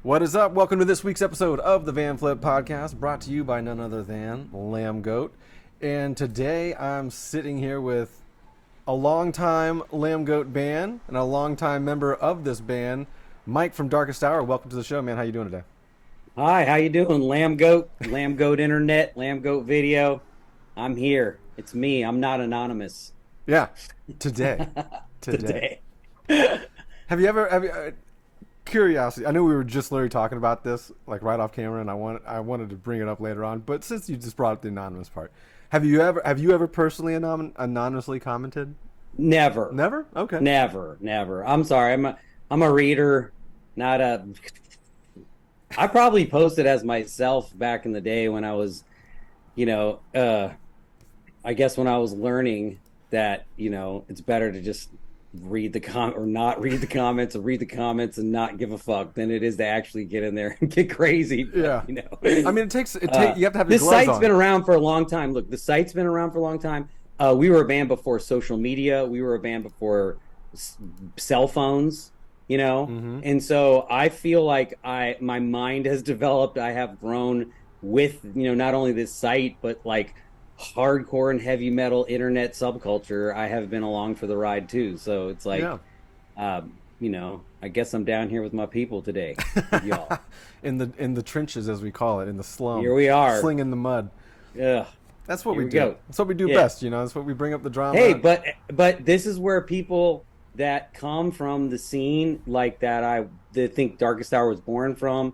What is up? Welcome to this week's episode of the Vanflip podcast, brought to you by none other than Lambgoat. And today I'm sitting here with a longtime Lambgoat band and a longtime member of this band, Mike from Darkest Hour. Welcome to the show, man. How you doing today? Hi, how you doing? Lambgoat, Lambgoat Internet, Lambgoat Video. I'm here. It's me. I'm not anonymous. Yeah, today. Today. Have you ever curiosity? I know we were just literally talking about this, like right off camera, and I wanted to bring it up later on. But since you just brought up the anonymous part, have you ever personally anonymously commented? Never. Never? Okay. Never. I'm sorry. I'm a reader, not a. I probably posted as myself back in the day when I was, I guess when I was learning that, it's better to just read the or not read the comments, or read the comments and not give a fuck than it is to actually get in there and get crazy. But, I mean, you have to have your this gloves site's on. been around for a long time. Look, the site's been around for a long time. We were a band before social media. We were a band before cell phones, and so I feel like my mind has developed. I have grown with, not only this site, but like hardcore and heavy metal internet subculture. I have been along for the ride too. So it's like, I guess I'm down here with my people today, with y'all. in the trenches, as we call it, in the slum. Here we are, slinging the mud. Yeah, that's what we do. Go. That's what we do best. That's what we bring up the drama. Hey, but this is where people that come from the scene like that, that think Darkest Hour was born from,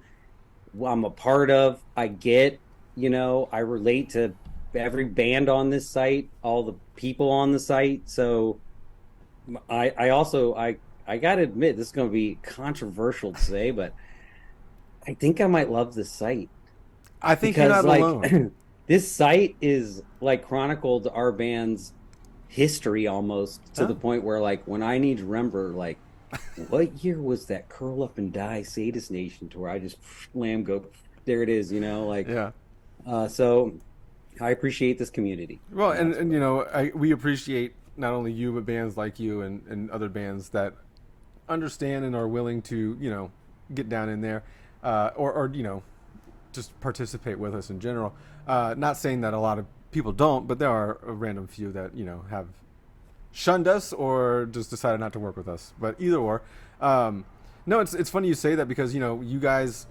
I'm a part of. I get, I relate to every band on this site, all the people on the site. So I also gotta admit, this is going to be controversial to say, but I think I might love this site. I think you're not alone. This site is like chronicled our band's history almost to the point where, like, when I need to remember, like, what year was that Curl Up and Die Sadist Nation tour? I just Lambgoat, there it is, so I appreciate this community. Well, and we appreciate not only you, but bands like you and other bands that understand and are willing to, get down in there, or just participate with us in general. Not saying that a lot of people don't, but there are a random few that, have shunned us or just decided not to work with us. But either or. No, it's funny you say that because, you guys,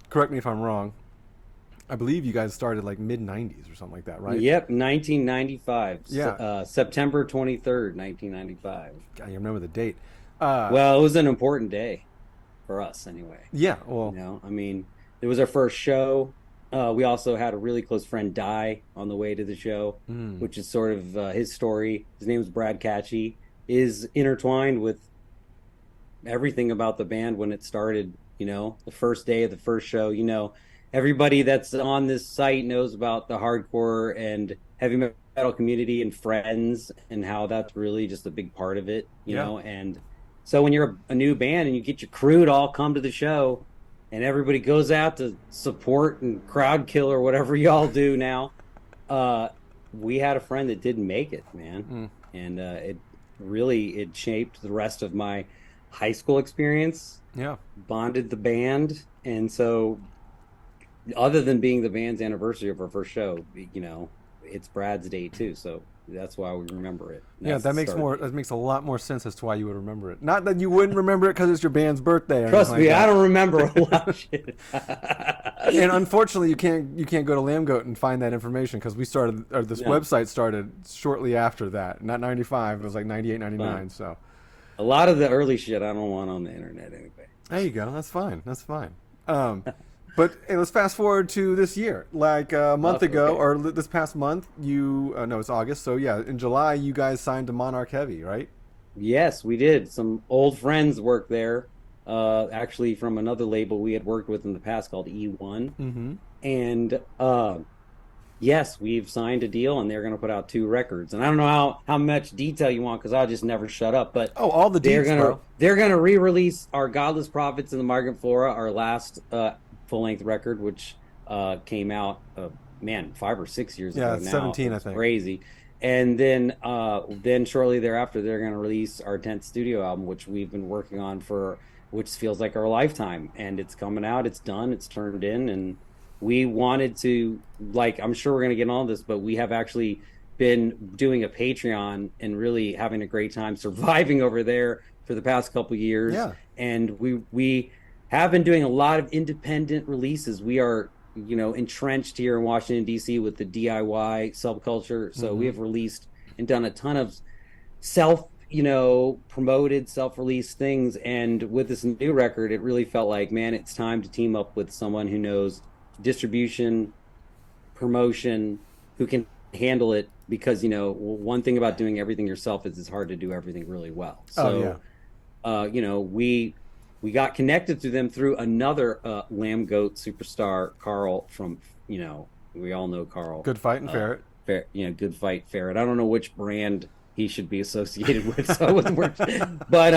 correct me if I'm wrong, I believe you guys started like mid-90s or something like that, right? Yep, 1995. Yeah. September 23rd, 1995. God, you remember the date. Well, it was an important day for us anyway. Yeah, well. It was our first show. We also had a really close friend die on the way to the show, which is sort of his story. His name was Brad Catchy, is intertwined with everything about the band when it started, the first day of the first show, everybody that's on this site knows about the hardcore and heavy metal community and friends and how that's really just a big part of it, know. And so when you're a new band and you get your crew to all come to the show and everybody goes out to support and crowd kill or whatever y'all do now, we had a friend that didn't make it, man. And it shaped the rest of my high school experience. Yeah. Bonded the band. And so other than being the band's anniversary of our first show, it's Brad's day too, so that's why we remember it. That makes a lot more sense as to why you would remember it. Not that you wouldn't remember it because it's your band's birthday. Trust me, I don't remember a lot of shit. And unfortunately, you can't go to Lambgoat and find that information because this website started shortly after that. Not 95, it was like 98, 99. So a lot of the early shit I don't want on the internet anyway. There you go. That's fine. But hey, let's fast forward to this year. Like a month ago, or this past month, it's August. So yeah, in July, you guys signed to MNRK Heavy, right? Yes, we did. Some old friends worked there, actually from another label we had worked with in the past called E1. Mm-hmm. And yes, we've signed a deal, and they're going to put out 2 records. And I don't know how much detail you want because I'll just never shut up. But all the details. They're going to re-release our Godless Prophets and the Migrant Flora, our last full-length record, which came out 5 or 6 years ago now. 17, I think. Crazy. And then shortly thereafter, they're going to release our 10th studio album, which we've been working on for which feels like our lifetime. And it's coming out, it's done, it's turned in, and we wanted to, like, I'm sure we're going to get on this, but we have actually been doing a Patreon and really having a great time surviving over there for the past couple years. Yeah. And we have been doing a lot of independent releases. We are, entrenched here in Washington D.C. with the DIY subculture. So we have released and done a ton of self, promoted, self-released things. And with this new record, it really felt like, man, it's time to team up with someone who knows distribution, promotion, who can handle it, because one thing about doing everything yourself is it's hard to do everything really well. So we got connected to them through another Lambgoat superstar, Carl, from we all know Carl. Good Fight and Ferret. Good Fight, Ferret. I don't know which brand he should be associated with, so it wasn't work. But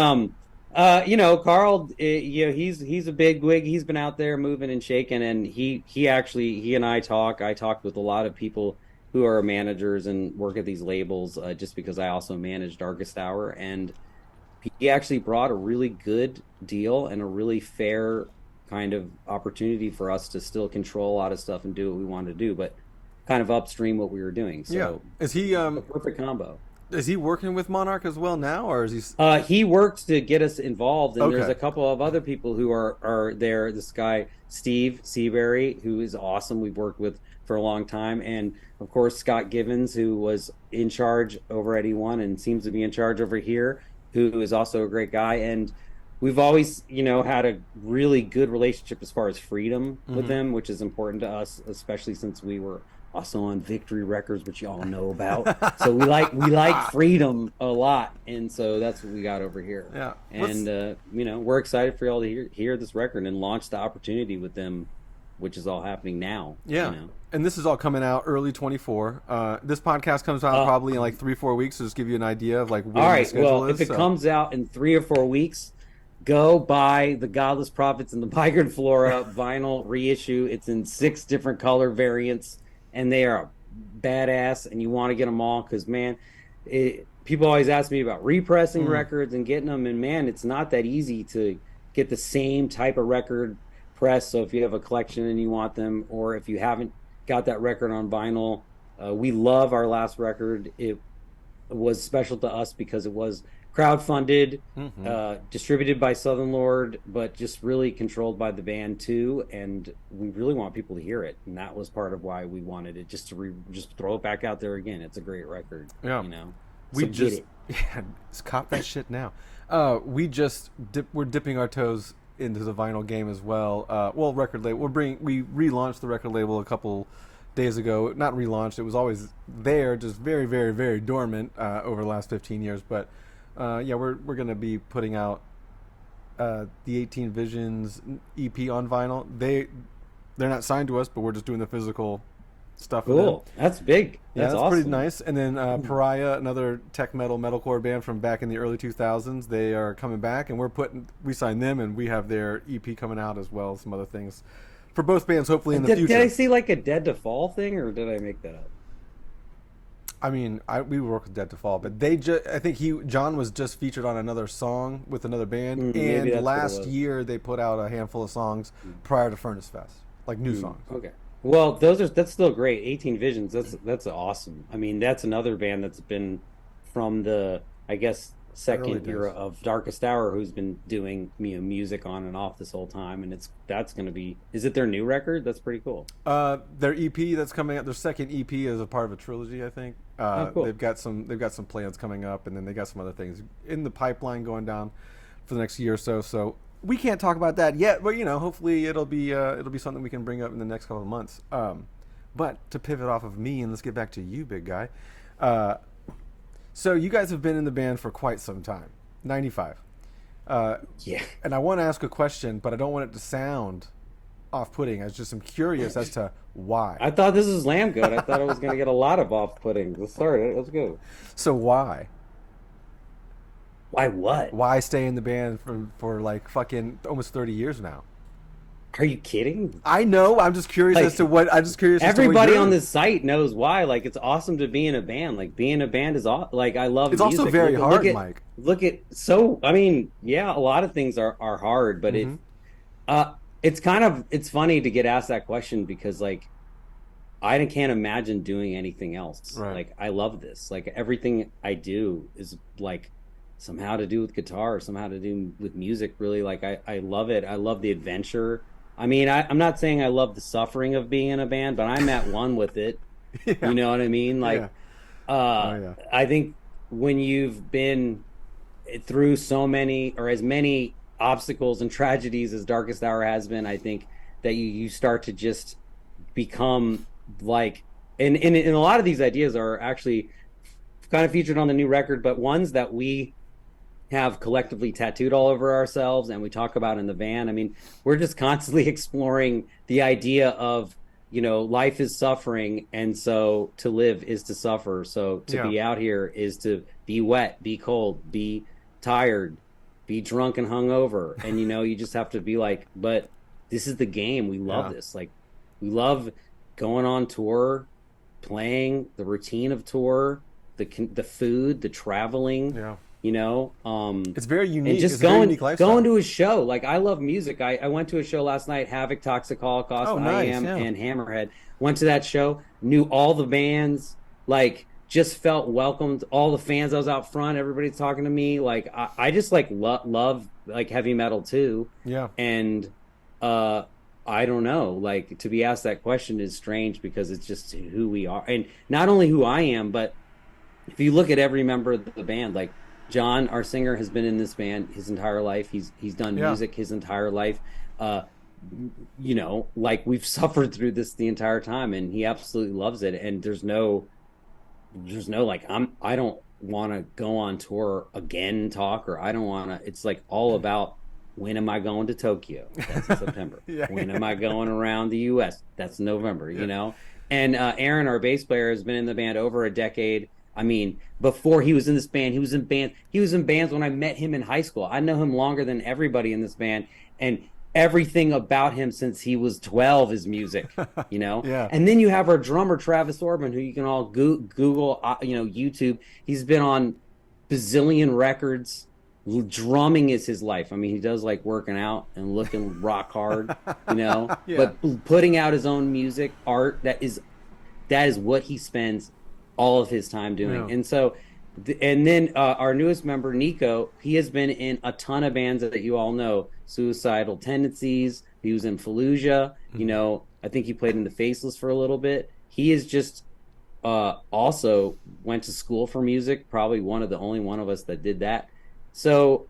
Carl, he's a big wig. He's been out there moving and shaking, and he and I talked with a lot of people who are managers and work at these labels, just because I also manage Darkest Hour, and he actually brought a really good deal and a really fair kind of opportunity for us to still control a lot of stuff and do what we wanted to do, but kind of upstream what we were doing. So yeah. Is he a perfect combo? Is he working with Monarch as well now, or is he? He works to get us involved, and Okay. there's a couple of other people who are there. This guy Steve Seabury, who is awesome, we've worked with for a long time, and of course Scott Givens, who was in charge over at E1 and seems to be in charge over here, who is also a great guy. And we've always, had a really good relationship as far as freedom with them, which is important to us, especially since we were also on Victory Records, which y'all know about. So we like freedom a lot, and so that's what we got over here. Yeah. And we're excited for y'all to hear this record and launch the opportunity with them, which is all happening now. Yeah. And this is all coming out early 24. This podcast comes out probably in like 3-4 weeks, to just give you an idea of like when all the right. schedule Well, is. if it comes out in 3 or 4 weeks, go buy the Godless Prophets and the Migrant Flora vinyl reissue. It's in 6 different color variants, and they are badass, and you want to get them all, because, man, people always ask me about repressing records and getting them, and, man, it's not that easy to get the same type of record press. So if you have a collection and you want them, or if you haven't got that record on vinyl, we love our last record. It was special to us because it was crowdfunded, distributed by Southern Lord, but just really controlled by the band too, and we really want people to hear it, and that was part of why we wanted it, just to just throw it back out there again. It's a great record. Yeah. We so just just cop that shit now. We're dipping our toes into the vinyl game as well. Record label. We relaunched the record label a couple days ago. Not relaunched. It was always there, just very, very, very dormant over the last 15 years. But we're gonna be putting out the 18 Visions EP on vinyl. They're not signed to us, but we're just doing the physical stuff. Cool. That's big. That's awesome. Pretty nice. And then Pariah, another tech metalcore band from back in the early 2000s, they are coming back, and we signed them, and we have their EP coming out as well as some other things for both bands, hopefully in the future. Did I see like a Dead to Fall thing, or did I make that up? I mean, we work with Dead to Fall, but I think John was just featured on another song with another band, and last year they put out a handful of songs prior to Furnace Fest, like new songs. Okay. Well, that's still great. 18 Visions, that's awesome. I mean, that's another band that's been from the, I guess, second era of Darkest Hour, who's been doing music on and off this whole time, and that's going to be. Is it their new record? That's pretty cool. Their EP that's coming out, their second EP is a part of a trilogy, I think. Cool. They've got some plans coming up, and then they got some other things in the pipeline going down for the next year or so. So we can't talk about that yet, but hopefully it'll be something we can bring up in the next couple of months. But to pivot off of me, and let's get back to you, big guy. So you guys have been in the band for quite some time, 95. Yeah. And I want to ask a question, but I don't want it to sound off-putting. I'm curious as to why. I thought this was Lambgoat. I thought I was going to get a lot of off-putting. Let's start it. Let's go. So why? Why what? Why stay in the band for like fucking almost 30 years now? Are you kidding? I know. I'm just curious as Like to what. I'm just curious as to what everybody on you're. this site knows why. Like it's awesome to be in a band. Like being in a band is like I love It's also music. very Look hard, at Mike. so I mean, yeah, a lot of things are hard, but Hmm. uh it's kind of it's funny to get asked that question because like I can't imagine doing anything else. Right. Like I love this. Like everything I do is like somehow to do with guitar, somehow to do with music, really. Like I love it. I love the adventure. I mean, I'm not saying I love the suffering of being in a band, but I'm at one with it. Yeah. You know what I mean? Yeah. Like Oh yeah. I think when you've been through so many or as many obstacles and tragedies as Darkest Hour has been, I think that you start to just become like and a lot of these ideas are actually kind of featured on the new record, but ones that we have collectively tattooed all over ourselves and we talk about in the van. I mean, we're just constantly exploring the idea of, life is suffering, and so to live is to suffer. So to Yeah. be out here is to be wet, be cold, be tired, be drunk and hungover. And you just have to be like, but this is the game. We love Yeah. this. Like we love going on tour, playing, the routine of tour, the food, the traveling, Yeah. you know It's very and unique. just It's a very unique going lifestyle. to a show. Like I love music. I went to a show last night, Havoc, Toxic Holocaust, Oh, I nice. Am, Yeah. and Hammerhead. Went to that show, knew all the bands, like just felt welcomed. All the fans, I was out front, everybody's talking to me. Like I just like love like heavy metal too. Yeah. And uh I don't know, like to be asked that question is strange because it's just who we are. And not only who I am, but if you look at every member of the band, like John, our singer, has been in this band his entire life. He's done Yeah. music his entire life. Uh, like we've suffered through this the entire time, and he absolutely loves it. And there's no like I don't want to go on tour again, talk, or I don't want to. It's like all about when am I going to Tokyo? That's in September. Yeah. When am I going around the U.S.? That's November. Yeah. And Aaron, our bass player, has been in the band over a decade. I mean, before he was in this band, he was in band. He was in bands when I met him in high school. I know him longer than everybody in this band, and everything about him since he was 12 is music. Yeah. And then you have our drummer Travis Orban, who you can all Google, YouTube. He's been on bazillion records. Drumming is his life. I mean, he does like working out and looking rock hard, Yeah. but putting out his own music, art, that is what he spends all of his time doing. Yeah. And so, and then our newest member, Nico, he has been in a ton of bands that you all know, Suicidal Tendencies. He was in Fallujah. I think he played in the Faceless for a little bit. He is just also went to school for music, probably the only one of us that did that. So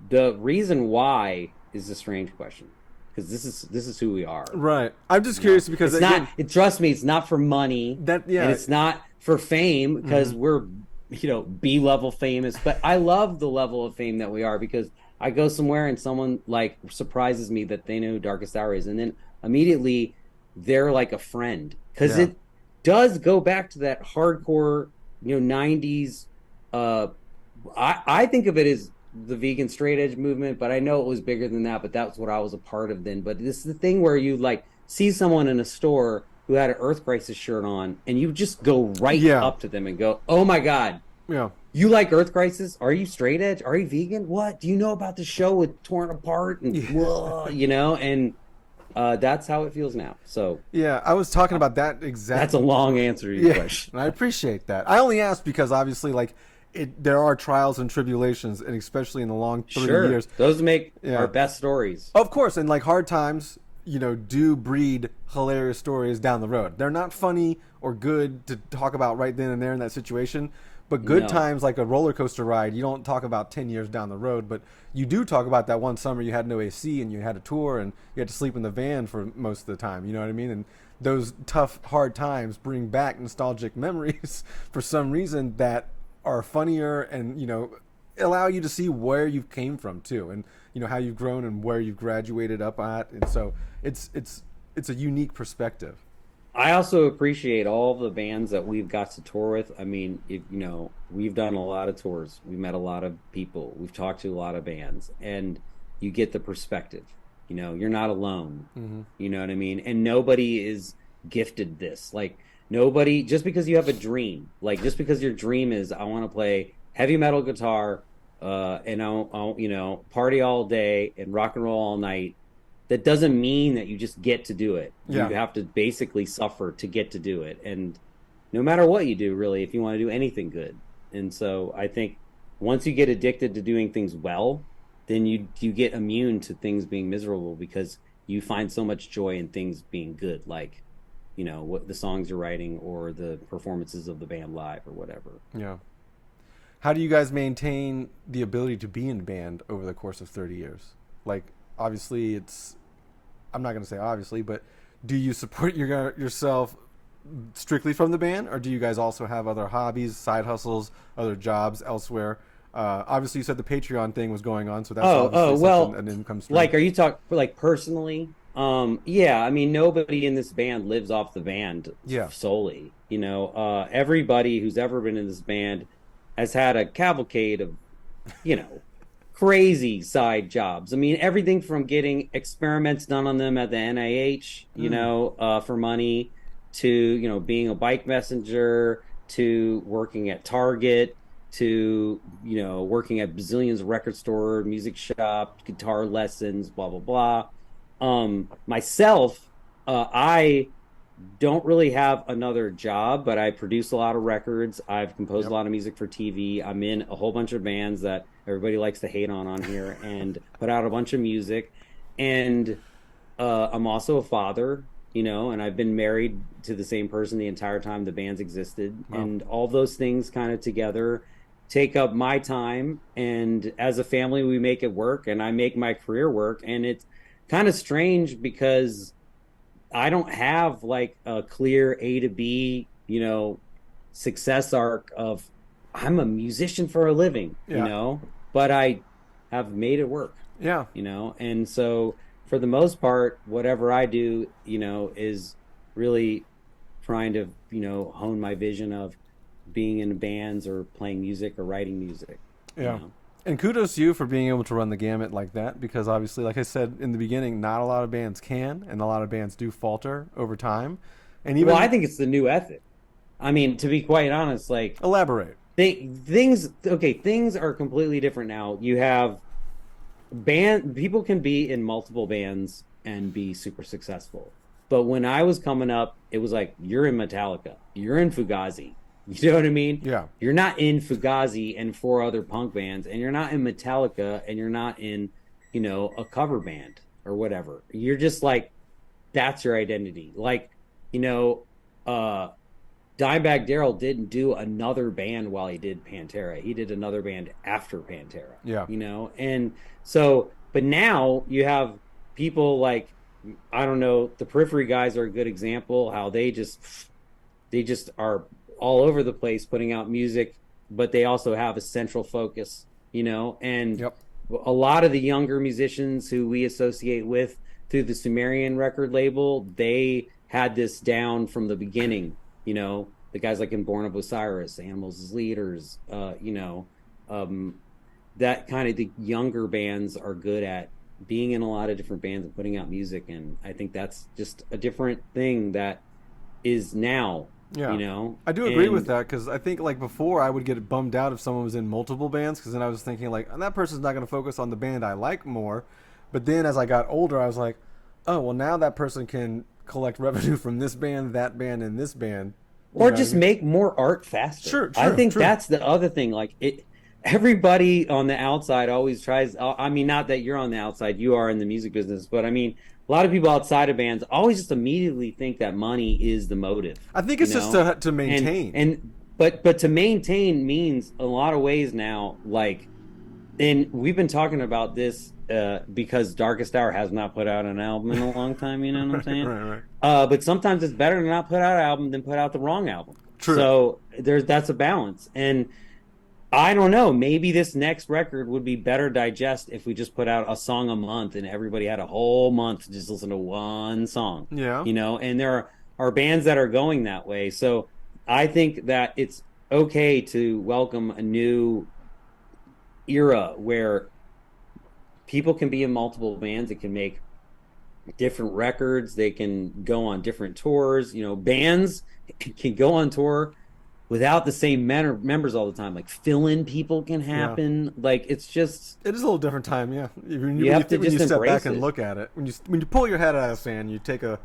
the reason why is a strange question, because this is who we are. Right. I'm just curious because It's again, not. Trust me, it's not for money. and it's not for fame because we're B-level famous. But I love the level of fame that we are because I go somewhere and someone like surprises me that they know who Darkest Hour is, and then immediately they're like a friend because Yeah. it does go back to that hardcore 90s. I think of it as the vegan straight edge movement, but I know it was bigger than that. But that's what I was a part of then. But this is the thing where you like see someone in a store who had an Earth Crisis shirt on, and you just go right up to them and go, "Oh my God, Yeah. you like Earth Crisis? Are you straight edge? Are you vegan? What do you know about the show with Torn Apart?" And whoa, and that's how it feels now. So Yeah, I was talking about that exactly. that's a long answer to your question. And I appreciate that. I only asked because obviously, like, there are trials and tribulations, and especially in the long 30 Sure, years. those make our best stories. Of course, and like hard times, do breed hilarious stories down the road. They're not funny or good to talk about right then and there in that situation. But good No. times, like a roller coaster ride, you don't talk about 10 years down the road, but you do talk about that one summer you had no AC and you had a tour and you had to sleep in the van for most of the time. You know what I mean? And those tough, hard times bring back nostalgic memories for some reason that are funnier and, allow you to see where you came from too, and how you've grown and where you've graduated up at. And so it's a unique perspective. I also appreciate all the bands that we've got to tour with. I mean, we've done a lot of tours. We've met a lot of people. We've talked to a lot of bands, and you get the perspective. You know, you're not alone. Mm-hmm. You know what I mean? And nobody is gifted this. Like nobody, just because you have a dream, like just because your dream is I want to play heavy metal guitar, and I'll you know party all day and rock and roll all night. That doesn't mean that you just get to do it. You Yeah. have to basically suffer to get to do it. And no matter what you do, really, if you want to do anything good. And so I think once you get addicted to doing things well, then you get immune to things being miserable because you find so much joy in things being good, like you know what the songs you're writing or the performances of the band live or whatever. Yeah. How do you guys maintain the ability to be in band over the course of 30 years? Like, obviously, I'm not going to say obviously, but do you support yourself strictly from the band, or do you guys also have other hobbies, side hustles, other jobs elsewhere? Obviously, you said the Patreon thing was going on, so that's obviously Well, an income stream. like, are you talking like personally? Yeah, I mean, nobody in this band lives off the band Yeah. solely. You know, everybody who's ever been in this band has had a cavalcade of, you know, crazy side jobs. I mean, everything from getting experiments done on them at the NIH, you know, for money, to, you know, being a bike messenger, to working at Target, to, you know, working at bazillions of record store, music shop, guitar lessons, blah, blah, blah. Myself, I don't really have another job, but I produce a lot of records. I've composed a lot of music for TV. I'm in a whole bunch of bands that everybody likes to hate on here, and put out a bunch of music. And I'm also a father, you know, and I've been married to the same person the entire time the band's existed. Wow. And all those things kind of together take up my time. And as a family, we make it work, and I make my career work. And it's kind of strange because I don't have like a clear A to B, you know, success arc of I'm a musician for a living, you know, but I have made it work, Yeah. you know. And so for the most part, whatever I do, you know, is really trying to, you know, hone my vision of being in bands or playing music or writing music. Yeah. You know? And kudos to you for being able to run the gamut like that, because obviously, like I said in the beginning, not a lot of bands can, and a lot of bands do falter over time. And even, Well, I think it's the new ethic. I mean, to be quite honest, like elaborate. things are completely different now. You have people can be in multiple bands and be super successful. But when I was coming up, it was like, you're in Metallica, you're in Fugazi. You know what I mean? Yeah. You're not in Fugazi and 4 other punk bands, and you're not in Metallica, and you're not in, you know, a cover band or whatever. You're just like, that's your identity. Like, you know, Dimebag Darrell didn't do another band while he did Pantera. He did another band after Pantera. Yeah. You know, and so, but now you have people like, I don't know, the Periphery guys are a good example, how they just are all over the place putting out music, but they also have a central focus, you know. And a lot of the younger musicians who we associate with through the Sumerian record label, they had this down from the beginning, you know. The guys like in Born of Osiris, Animals as Leaders, you know, that kind of, the younger bands are good at being in a lot of different bands and putting out music. And I think that's just a different thing that is now. Yeah, you know, I do agree with that, because I think like before I would get bummed out if someone was in multiple bands, because then I was thinking like, that person's not going to focus on the band I like more. But then as I got older, I was like, oh well, now that person can collect revenue from this band, that band, and this band, or just make more art faster. Sure, I think true. That's the other thing. Like everybody on the outside always tries. I mean, not that you're on the outside, you are in the music business, but I mean, a lot of people outside of bands always just immediately think that money is the motive. I think it's just to maintain. But to maintain means a lot of ways now. Like, and we've been talking about this because Darkest Hour has not put out an album in a long time. You know what I'm saying? Right. But sometimes it's better to not put out an album than put out the wrong album. True. So that's a balance. And I don't know, maybe this next record would be better digest if we just put out a song a month and everybody had a whole month to just listen to one song. Yeah. You know, and there are bands that are going that way. So I think that it's okay to welcome a new era where people can be in multiple bands and can make different records. They can go on different tours. Bands can go on tour without the same members all the time. Like fill-in people can Yeah. happen. Like it's just It is a little different time, yeah. you have to When you just step back embrace and it. look at it, when you pull your head out of the sand, you take a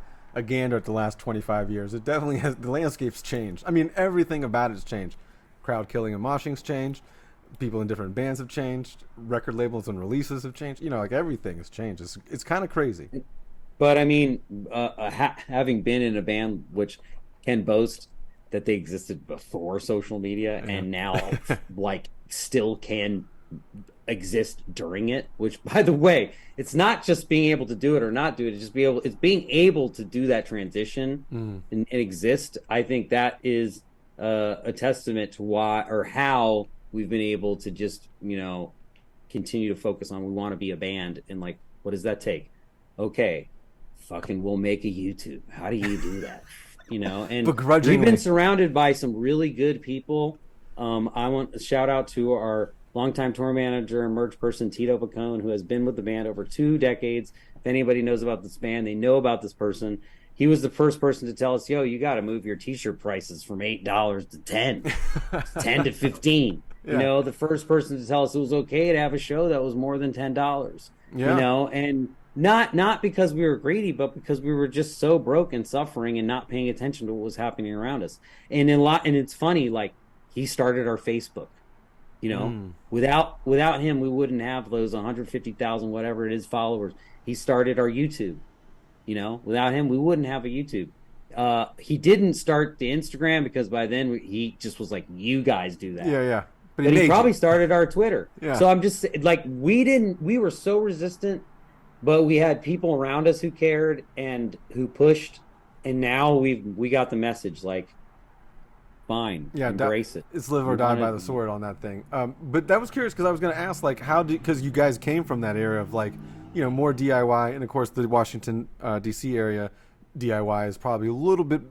gander at the last 25 years. It definitely has, the landscape's changed. I mean, everything about it's changed. Crowd killing and moshing's changed. People in different bands have changed. Record labels and releases have changed. Like everything has changed. It's kind of crazy. But I mean, having been in a band which can boast that they existed before social media Yeah. and now like still can exist during it, which by the way, it's not just being able to do it or not do it, it's being able to do that transition and exist. I think that is a testament to why or how we've been able to just, continue to focus on we want to be a band and like what does that take? Okay, fucking we'll make a YouTube. How do you do that? And we've been Begrudgingly. surrounded by some really good people. I want a shout out to our longtime tour manager and merch person, Tito Pacone, who has been with the band over 2 decades. If anybody knows about this band, they know about this person. He was the first person to tell us, yo, you got to move your t-shirt prices from $8 to 10, 10 to 15. Yeah. The first person to tell us it was okay to have a show that was more than $10. Yeah. And not because we were greedy, but because we were just so broke and suffering and not paying attention to what was happening around us. And it's funny, like he started our Facebook. Without him, we wouldn't have those 150,000 whatever it is followers. He started our YouTube. Without him, we wouldn't have a YouTube. He didn't start the Instagram because by then he just was like, "You guys do that." Yeah, yeah. But he probably started our Twitter. Yeah. So I'm just like, we were so resistant, but we had people around us who cared and who pushed, and now we got the message like, fine, Yeah, embrace it. It's live or die by the sword on that thing. But that was curious because I was going to ask, like, because you guys came from that era of like, more DIY, and of course the Washington D.C. area DIY is probably a little bit,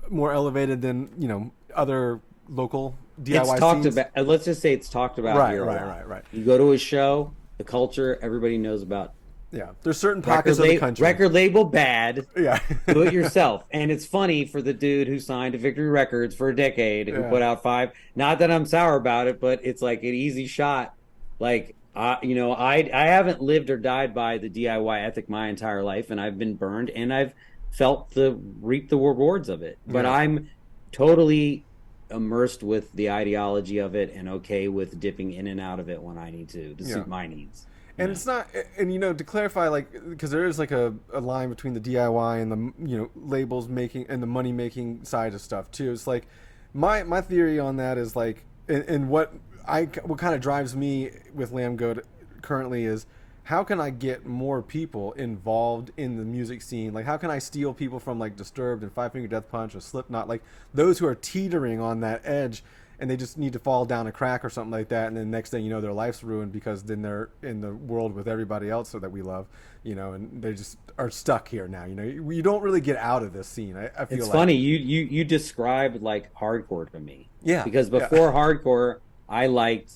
more elevated than other local DIY It's talked scenes. about. Let's just say it's talked about Right, here. right. You go to a show, the culture, everybody knows about. Yeah, there's certain pockets of the country. Record label bad. Yeah. Do it yourself. And it's funny for the dude who signed to Victory Records for a decade, who put out 5. Not that I'm sour about it, but it's like an easy shot. Like, I haven't lived or died by the DIY ethic my entire life, and I've been burned, and I've reaped the rewards of it. But I'm totally immersed with the ideology of it and okay with dipping in and out of it when I need to suit my needs. And it's not, and to clarify, like, because there is like a line between the DIY and the labels making and the money making side of stuff too. It's like my theory on that is like, and what kind of drives me with Lambgoat currently is how can I get more people involved in the music scene? Like, how can I steal people from like Disturbed and Five Finger Death Punch or Slipknot, like those who are teetering on that edge, and they just need to fall down a crack or something like that, and then next thing you know, their life's ruined because then they're in the world with everybody else that we love, and they just are stuck here now. You don't really get out of this scene. I feel it's like. funny you described like hardcore to me. Yeah. Because before hardcore, I liked,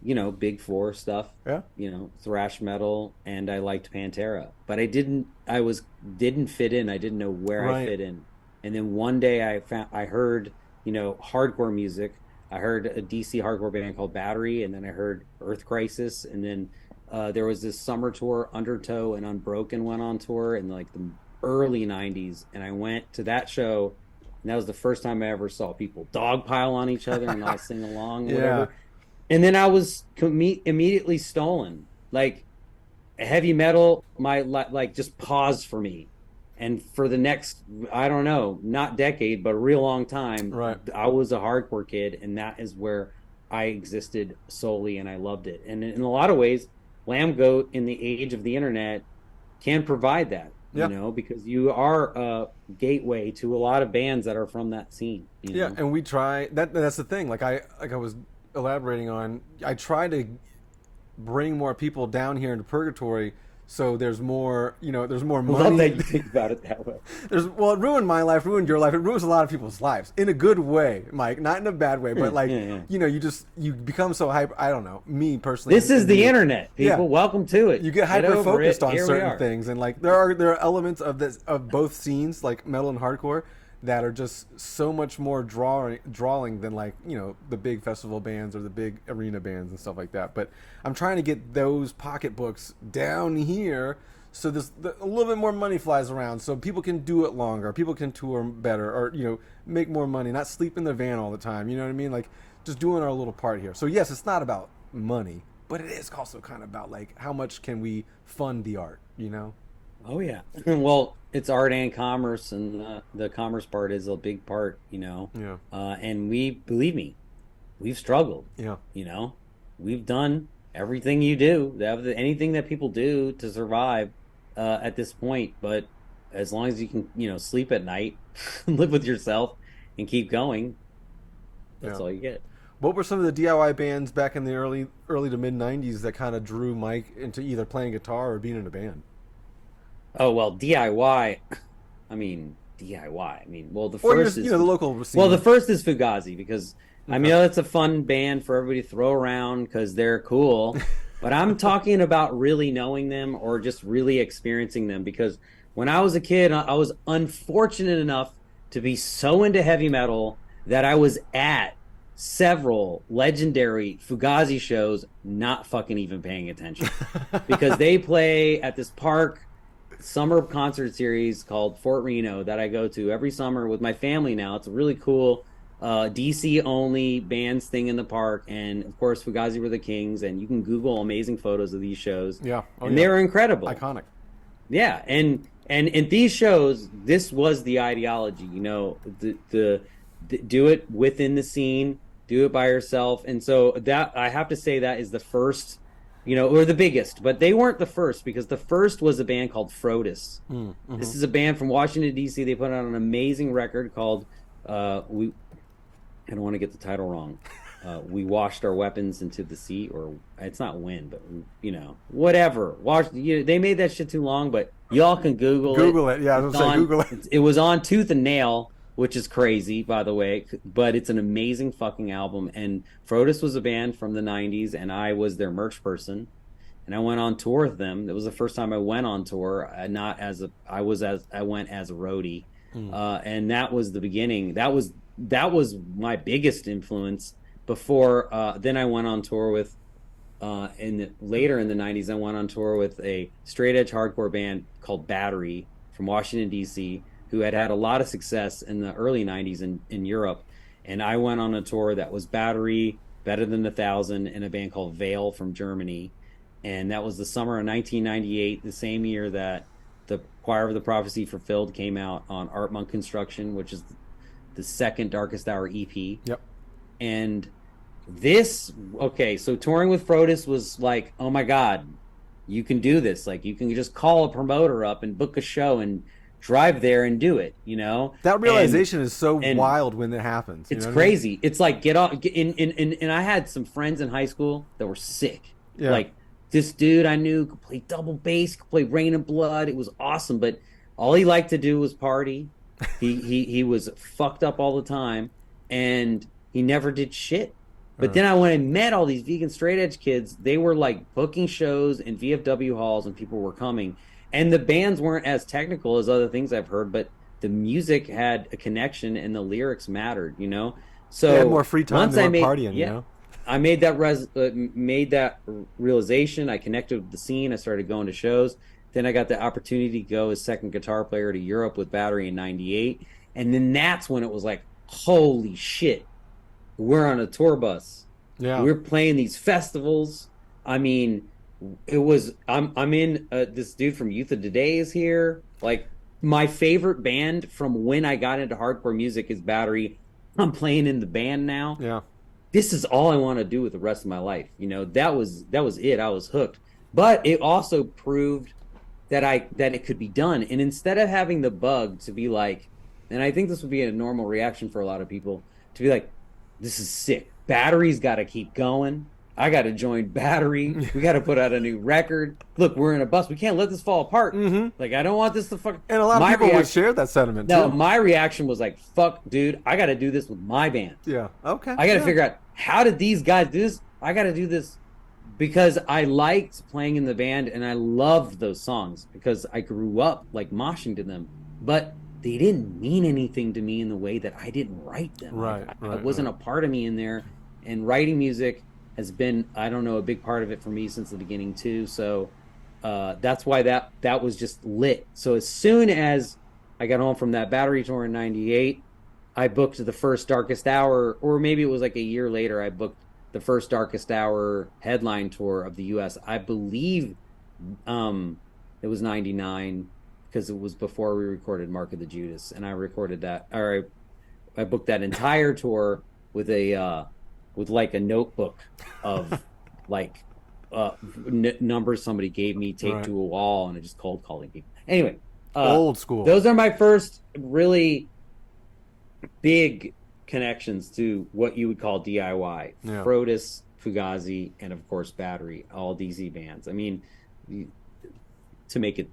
Big Four stuff. Yeah. Thrash metal, and I liked Pantera, but I didn't fit in. I didn't know where I fit in. And then one day I heard, hardcore music. I heard a DC hardcore band called Battery, and then I heard Earth Crisis, and then there was this summer tour, Undertow and Unbroken went on tour in like the early 90s, and I went to that show, and that was the first time I ever saw people dogpile on each other and all sing along or whatever. And then I was immediately stolen. Like heavy metal, just paused for me. And for the next, I don't know, not decade, but a real long time, I was a hardcore kid, and that is where I existed solely, and I loved it. And in a lot of ways, Lambgoat, in the age of the internet, can provide that, because you are a gateway to a lot of bands that are from that scene. Yeah, and we try that. That's the thing. Like I was elaborating on, I try to bring more people down here into Purgatory So there's more, there's more I love money. that you think about it that way. It ruined my life, ruined your life. It ruins a lot of people's lives in a good way, Mike, not in a bad way, but like, you become so hyper. I don't know, me personally. This is the internet, people. Welcome to it. You get hyper focused on certain things, and like there are elements of both scenes, like metal and hardcore, that are just so much more drawing than like the big festival bands or the big arena bands and stuff like that. But I'm trying to get those pocketbooks down here, so a little bit more money flies around, so people can do it longer, people can tour better, or make more money, not sleep in the van all the time. You know what I mean? Like just doing our little part here. So yes, it's not about money, but it is also kind of about like how much can we fund the art. Oh yeah. Well, it's art and commerce, and the commerce part is a big part, Yeah. And believe me, we've struggled. Yeah. We've done everything you do, anything that people do to survive at this point. But as long as you can, sleep at night, live with yourself, and keep going, that's all you get. What were some of the DIY bands back in the early to mid '90s that kind of drew Mike into either playing guitar or being in a band? Oh, well, DIY. I mean, well, the first is the local scene. Well, the first is Fugazi, because it's a fun band for everybody to throw around because they're cool. But I'm talking about really knowing them or just really experiencing them, because when I was a kid, I was unfortunate enough to be so into heavy metal that I was at several legendary Fugazi shows not fucking even paying attention because they play at this park summer concert series called Fort Reno that I go to every summer with my family now. It's a really cool DC only bands thing in the park, and of course Fugazi were the kings, and you can Google amazing photos of these shows. They were incredible, iconic. And in these shows, this was the ideology, the do it within the scene, do it by yourself. And so that, I have to say, that is the first, or the biggest, but they weren't the first, because the first was a band called Frodis. Mm-hmm. This is a band from Washington, D.C. They put out an amazing record called, I don't want to get the title wrong. We washed our weapons into the sea, or it's not wind, but whatever. They made that shit too long, but y'all can Google it. Yeah, I was gonna say Google it. It was on Tooth and Nail, which is crazy, by the way, but it's an amazing fucking album. And Frodis was a band from the 90s, and I was their merch person, and I went on tour with them. It was the first time I went on tour, I went as a roadie, and that was the beginning. That was my biggest influence. Before then, I went on tour with later in the 90s. I went on tour with a straight edge hardcore band called Battery from Washington D.C., who had a lot of success in the early 90s in Europe. And I went on a tour that was Battery, Better Than 1,000, and a band called Veil from Germany. And that was the summer of 1998, the same year that the Choir of the Prophecy Fulfilled came out on Art Monk Construction, which is the second Darkest Hour EP. Yep. And so touring with Frodis was like, oh my God, you can do this. Like, you can just call a promoter up and book a show and drive there and do it, That realization is so wild when it happens. It's crazy. I mean? It's like and I had some friends in high school that were sick. Yeah. Like, this dude I knew could play double bass, could play Rain and Blood. It was awesome, but all he liked to do was party. He was fucked up all the time, and he never did shit. But then when I met all these vegan straight edge kids, they were like booking shows in VFW halls, and people were coming. And the bands weren't as technical as other things I've heard, but the music had a connection and the lyrics mattered, So they had more free time than partying, I made that realization. I connected with the scene. I started going to shows. Then I got the opportunity to go as second guitar player to Europe with Battery in '98. And then that's when it was like, holy shit, we're on a tour bus. Yeah. We're playing these festivals. I mean, it was, I'm in, this dude from Youth of Today is here. Like, my favorite band from when I got into hardcore music is Battery. I'm playing in the band now. Yeah. This is all I want to do with the rest of my life. That was it. I was hooked. But it also proved that it could be done. And instead of having the bug to be like, and I think this would be a normal reaction for a lot of people, to be like, this is sick. Battery's got to keep going. I got to join Battery. We got to put out a new record. Look, we're in a bus. We can't let this fall apart. Like, I don't want this to fuck. And a lot of people would share that sentiment No, too. my reaction was like, fuck, dude, I got to do this with my band. Yeah. Okay. I got to figure out, how did these guys do this? I got to do this because I liked playing in the band and I loved those songs because I grew up like moshing to them. But they didn't mean anything to me in the way that I didn't write them. Right. I wasn't a part of me in there. And writing music has been, I don't know, a big part of it for me since the beginning too. So that's why that was just lit. So as soon as I got home from that Battery tour in '98, I booked the first Darkest Hour, or maybe it was like a year later, I booked the first Darkest Hour headline tour of the U.S. I believe it was '99 because it was before we recorded Mark of the Judas, and I recorded that, or I booked that entire tour with like a notebook of like numbers somebody gave me taped to a wall, and I just cold calling people. Anyway, old school. Those are my first really big connections to what you would call DIY. Yeah. Frodis, Fugazi, and of course Battery, all DC bands. I mean, to make it,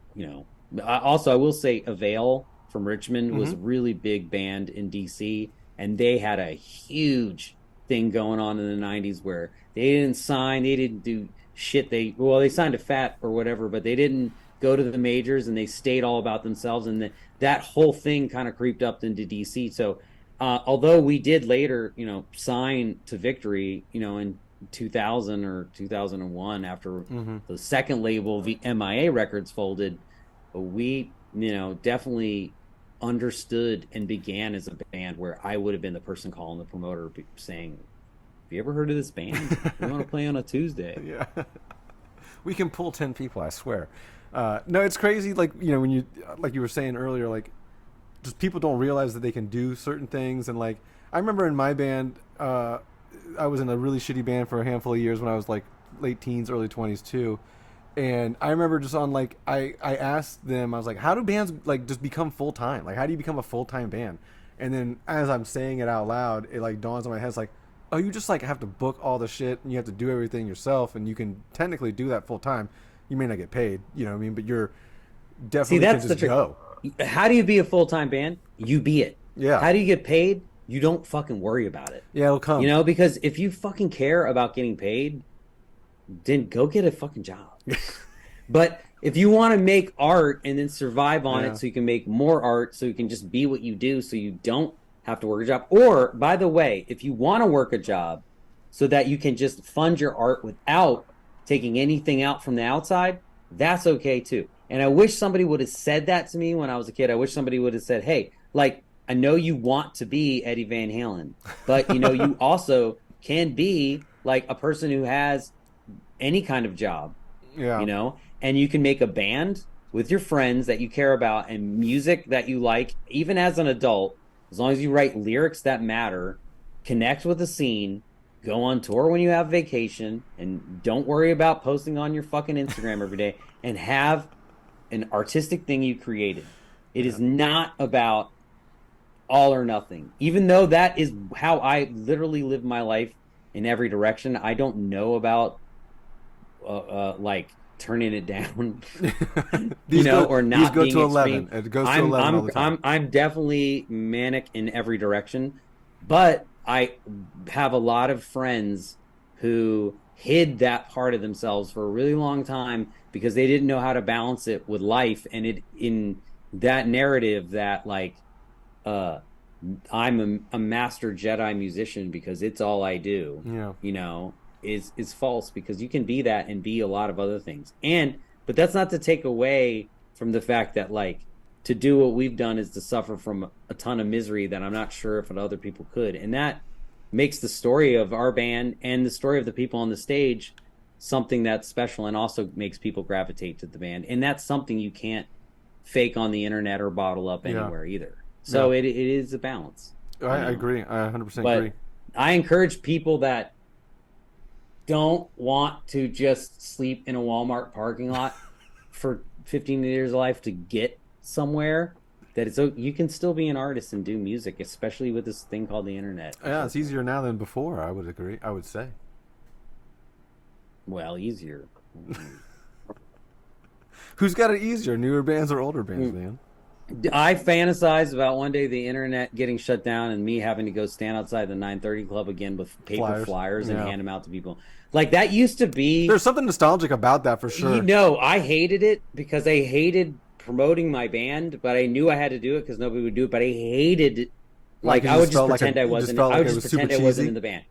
also I will say Avail from Richmond was a really big band in DC, and they had a huge thing going on in the 90s where they didn't do shit. They signed to Fat or whatever, but they didn't go to the majors, and they stayed all about themselves, and that whole thing kind of creeped up into DC. So although we did later sign to Victory in 2000 or 2001 after the second label, the MIA Records, folded, we definitely understood and began as a band where I would have been the person calling the promoter saying, have you ever heard of this band? We want to play on a Tuesday. Yeah. We can pull 10 people, I swear. No, it's crazy. Like, when you, like you were saying earlier, like, just people don't realize that they can do certain things. And like, I remember in my band, I was in a really shitty band for a handful of years when I was like late teens, early 20s too. And I remember just on like, I asked them, I was like, how do bands like just become full time? Like, how do you become a full time band? And then as I'm saying it out loud, it like dawns on my head. It's like, oh, you just like have to book all the shit and you have to do everything yourself, and you can technically do that full time. You may not get paid, you know what I mean? But you're definitely can just go. How do you be a full time band? You be it. Yeah. How do you get paid? You don't fucking worry about it. Yeah, it'll come. Because if you fucking care about getting paid, then go get a fucking job. But if you want to make art and then survive on it so you can make more art, so you can just be what you do, so you don't have to work a job. Or, by the way, if you want to work a job so that you can just fund your art without taking anything out from the outside, that's okay too. And I wish somebody would have said that to me when I was a kid. I wish somebody would have said, hey, like, I know you want to be Eddie Van Halen, but you also can be like a person who has any kind of job, and you can make a band with your friends that you care about and music that you like, even as an adult, as long as you write lyrics that matter, connect with the scene, go on tour when you have vacation, and don't worry about posting on your fucking Instagram every day, and have an artistic thing you created. It is not about all or nothing, even though that is how I literally live my life in every direction. I don't know about like turning it down, or not being to extreme. 11. It goes to 11 all the time. I'm definitely manic in every direction, but I have a lot of friends who hid that part of themselves for a really long time because they didn't know how to balance it with life, and it in that narrative that like I'm a master Jedi musician because it's all I do. Is false, because you can be that and be a lot of other things. But that's not to take away from the fact that like to do what we've done is to suffer from a ton of misery that I'm not sure if other people could. And that makes the story of our band and the story of the people on the stage something that's special, and also makes people gravitate to the band. And that's something you can't fake on the internet or bottle up anywhere either. So it is a balance. I agree. I 100% agree. I encourage people that don't want to just sleep in a Walmart parking lot for 15 years of life to get somewhere, that you can still be an artist and do music, especially with this thing called the internet. Yeah, it's easier now than before. I would agree. I would say. Well, easier. Who's got it easier, newer bands or older bands, man? I fantasize about one day the internet getting shut down and me having to go stand outside the 930 Club again with paper flyers and hand them out to people. Like, that used to be... There's something nostalgic about that, for sure. I hated it because I hated promoting my band, but I knew I had to do it because nobody would do it, but I hated it. Like, I would just pretend I wasn't. I would just pretend I wasn't in the band.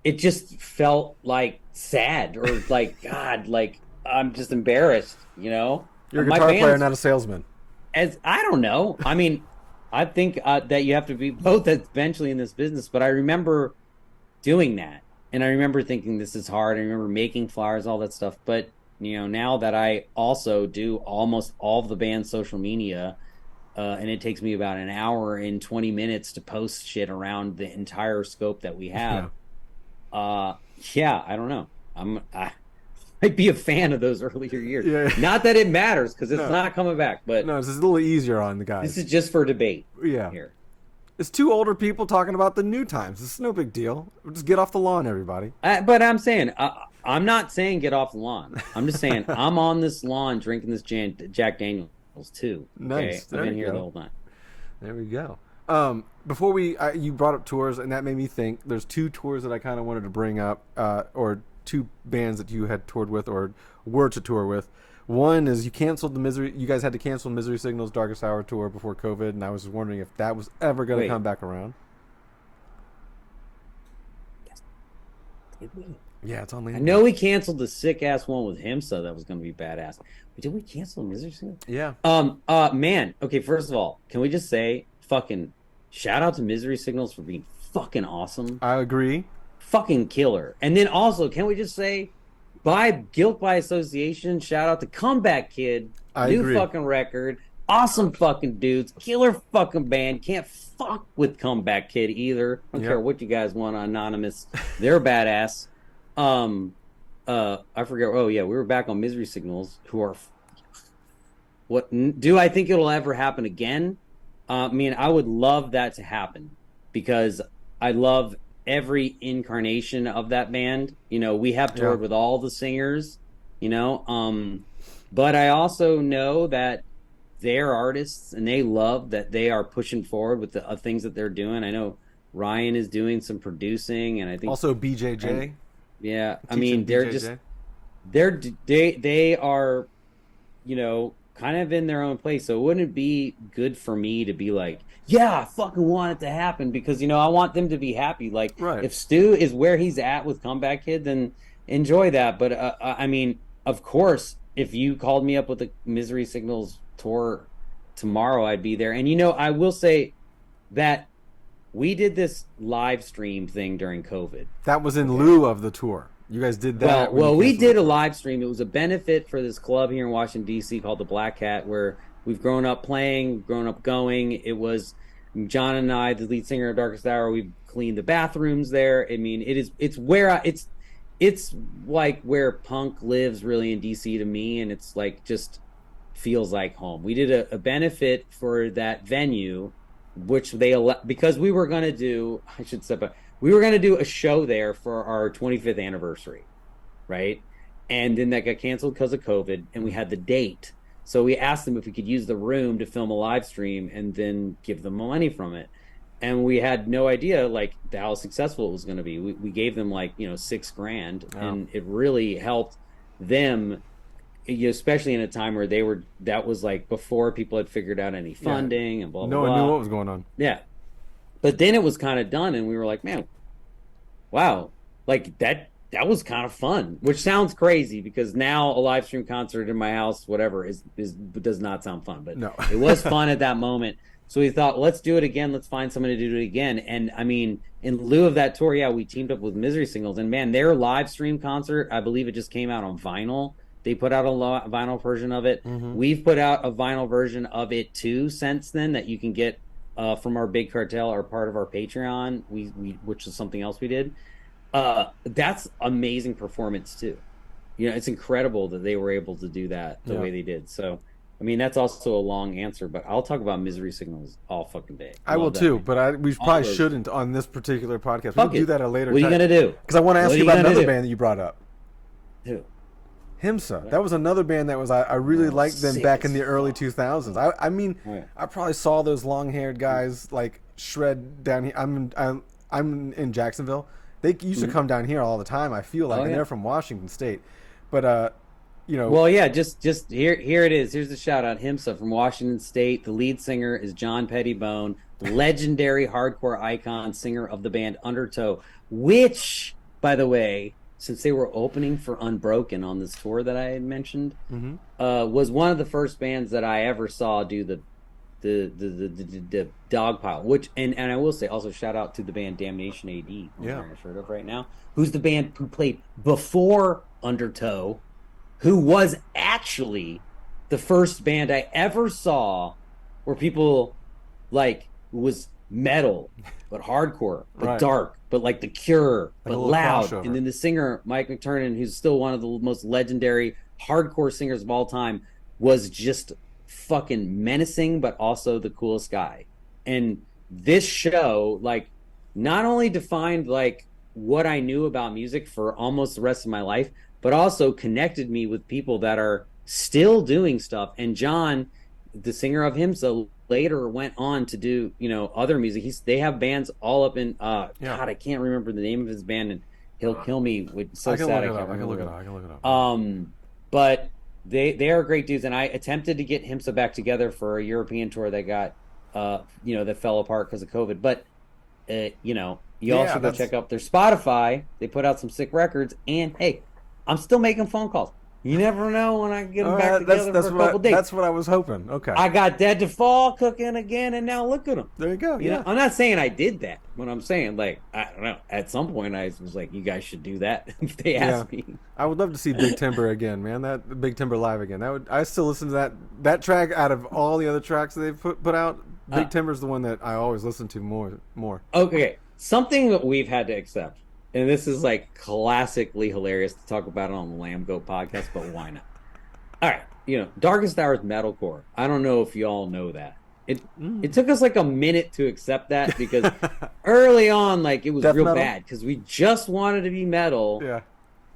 It just felt like sad, or like, God, like, I'm just embarrassed, you know? You're a guitar player, not a salesman. I don't know. I mean, I think that you have to be both eventually in this business, but I remember doing that. And I remember thinking, this is hard. I remember making flyers, all that stuff. But, you know, now that I also do almost all of the band's social media, and it takes me about an hour and 20 minutes to post shit around the entire scope that we have. I don't know. I'd be a fan of those earlier years. Yeah. Not that it matters, because it's not coming back. But no, it's a little easier on the guys. This is just for debate. Yeah. Here. It's two older people talking about the new times. It's no big deal. Just get off the lawn, everybody. But I'm saying, I'm not saying get off the lawn. I'm just saying I'm on this lawn drinking this Jack Daniels too. Okay? Nice. I've been here the whole time. There we go. Before you brought up tours, and that made me think. There's two tours that I kind of wanted to bring up, or two bands that you had toured with or were to tour with. One is you canceled you guys had to cancel Misery Signal's Darkest Hour tour before COVID, and I was wondering if that was ever going to come back around. Yes. Did we? Yeah, it's on the I know we canceled the sick ass one with Himsa that was going to be badass. But did we cancel Misery Signal? Yeah. Man. Okay, first of all, can we just say fucking shout out to Misery Signals for being fucking awesome? I agree. Fucking killer. And then also, can we just say, by guilt by association, shout out to Comeback Kid. New agree. Fucking record. Awesome fucking dudes. Killer fucking band. Can't fuck with Comeback Kid either. I don't care what you guys want, Anonymous. They're badass. I forget. Oh yeah, we were back on Misery Signals, who are. What do I think it'll ever happen again? I mean, I would love that to happen because I love every incarnation of that band. You know, we have toured with all the singers, you know, but I also know that they're artists and they love that they are pushing forward with the things that they're doing. I know Ryan is doing some producing, and I think also BJJ. Yeah, I mean, they're just they are, you know, kind of in their own place. So wouldn't it be good for me to be like, yeah, I fucking want it to happen because, you know, I want them to be happy. Like, if Stu is where he's at with Comeback Kid, then enjoy that. But I mean, of course, if you called me up with a Misery Signals tour tomorrow, I'd be there. And, you know, I will say that we did this live stream thing during COVID. That was in lieu of the tour. You guys did that. Well, we did a live stream. It was a benefit for this club here in Washington, D.C. called the Black Cat, where we've grown up playing, grown up going. It was John and I, the lead singer of Darkest Hour. We've cleaned the bathrooms there. I mean, it's where it's like where punk lives really in D.C. to me, and it's like just feels like home. We did a benefit for that venue, which because we were going to do, I should step up. We were going to do a show there for our 25th anniversary, right? And then that got canceled because of COVID, and we had the date. So we asked them if we could use the room to film a live stream and then give them money from it. And we had no idea, like, how successful it was going to be. We gave them, like, you know, $6,000, and it really helped them, you know, especially in a time where that was, like, before people had figured out any funding and blah, blah, blah. No one knew what was going on. Yeah. But then it was kind of done, and we were like, man, wow, like that was kind of fun, which sounds crazy because now a live stream concert in my house, whatever, does not sound fun, but no. It was fun at that moment. So we thought, let's do it again. Let's find someone to do it again. And I mean, in lieu of that tour, we teamed up with Misery Signals, and man, their live stream concert, I believe it just came out on vinyl. They put out a vinyl version of it. Mm-hmm. We've put out a vinyl version of it too since then that you can get from our Big Cartel or part of our Patreon, which is something else we did. That's amazing performance too. You know, it's incredible that they were able to do that the way they did. So, I mean, that's also a long answer, but I'll talk about Misery Signals all fucking day. I will too, but we probably shouldn't on this particular podcast. We'll do that at a later time. What are you gonna do? Because I want to ask you about another band that you brought up. Who? Himsa. That was another band that was I really liked them back in the early 2000s. I mean, I probably saw those long-haired guys like shred down here. I'm in Jacksonville. They used to come down here all the time. I feel like, and they're from Washington State. But you know, well, yeah, just here it is. Here's the shout out. Himsa from Washington State. The lead singer is John Pettibone, legendary hardcore icon, singer of the band Undertow, which, by the way, since they were opening for Unbroken on this tour that I had mentioned, was one of the first bands that I ever saw do the dog pile. Which and I will say also shout out to the band Damnation AD, I'm wearing a shirt of right now, who's the band who played before Undertow, who was actually the first band I ever saw where people like was metal but hardcore but dark but like The Cure but loud crossover. And then the singer Mike McTernan, who's still one of the most legendary hardcore singers of all time, was just fucking menacing but also the coolest guy. And this show like not only defined like what I knew about music for almost the rest of my life, but also connected me with people that are still doing stuff. And John, the singer of Himsa, later went on to do, you know, other music. They have bands all up in God, I can't remember the name of his band, and he'll kill me with so sad I can look it up. But they are great dudes, and I attempted to get Himsa back together for a European tour that got you know, that fell apart because of COVID. But you know, you also go check out their Spotify. They put out some sick records, and hey, I'm still making phone calls. You never know when I get them back together for a couple days. That's what I was hoping. Okay. I got Dead to Fall cooking again, and now look at them. There you go. You know, I'm not saying I did that. What I'm saying, like, I don't know. At some point, I was like, you guys should do that if they asked me. I would love to see Big Timber again, man. That Big Timber live again. I still listen to that track out of all the other tracks that they've put out. Big Timber's the one that I always listen to more. Okay, something that we've had to accept. And this is like classically hilarious to talk about it on the Lambgoat podcast, but why not? All right, you know, Darkest Hour is metalcore. I don't know if you all know that. It took us like a minute to accept that because early on, like it was Death real metal? Bad because we just wanted to be metal. Yeah,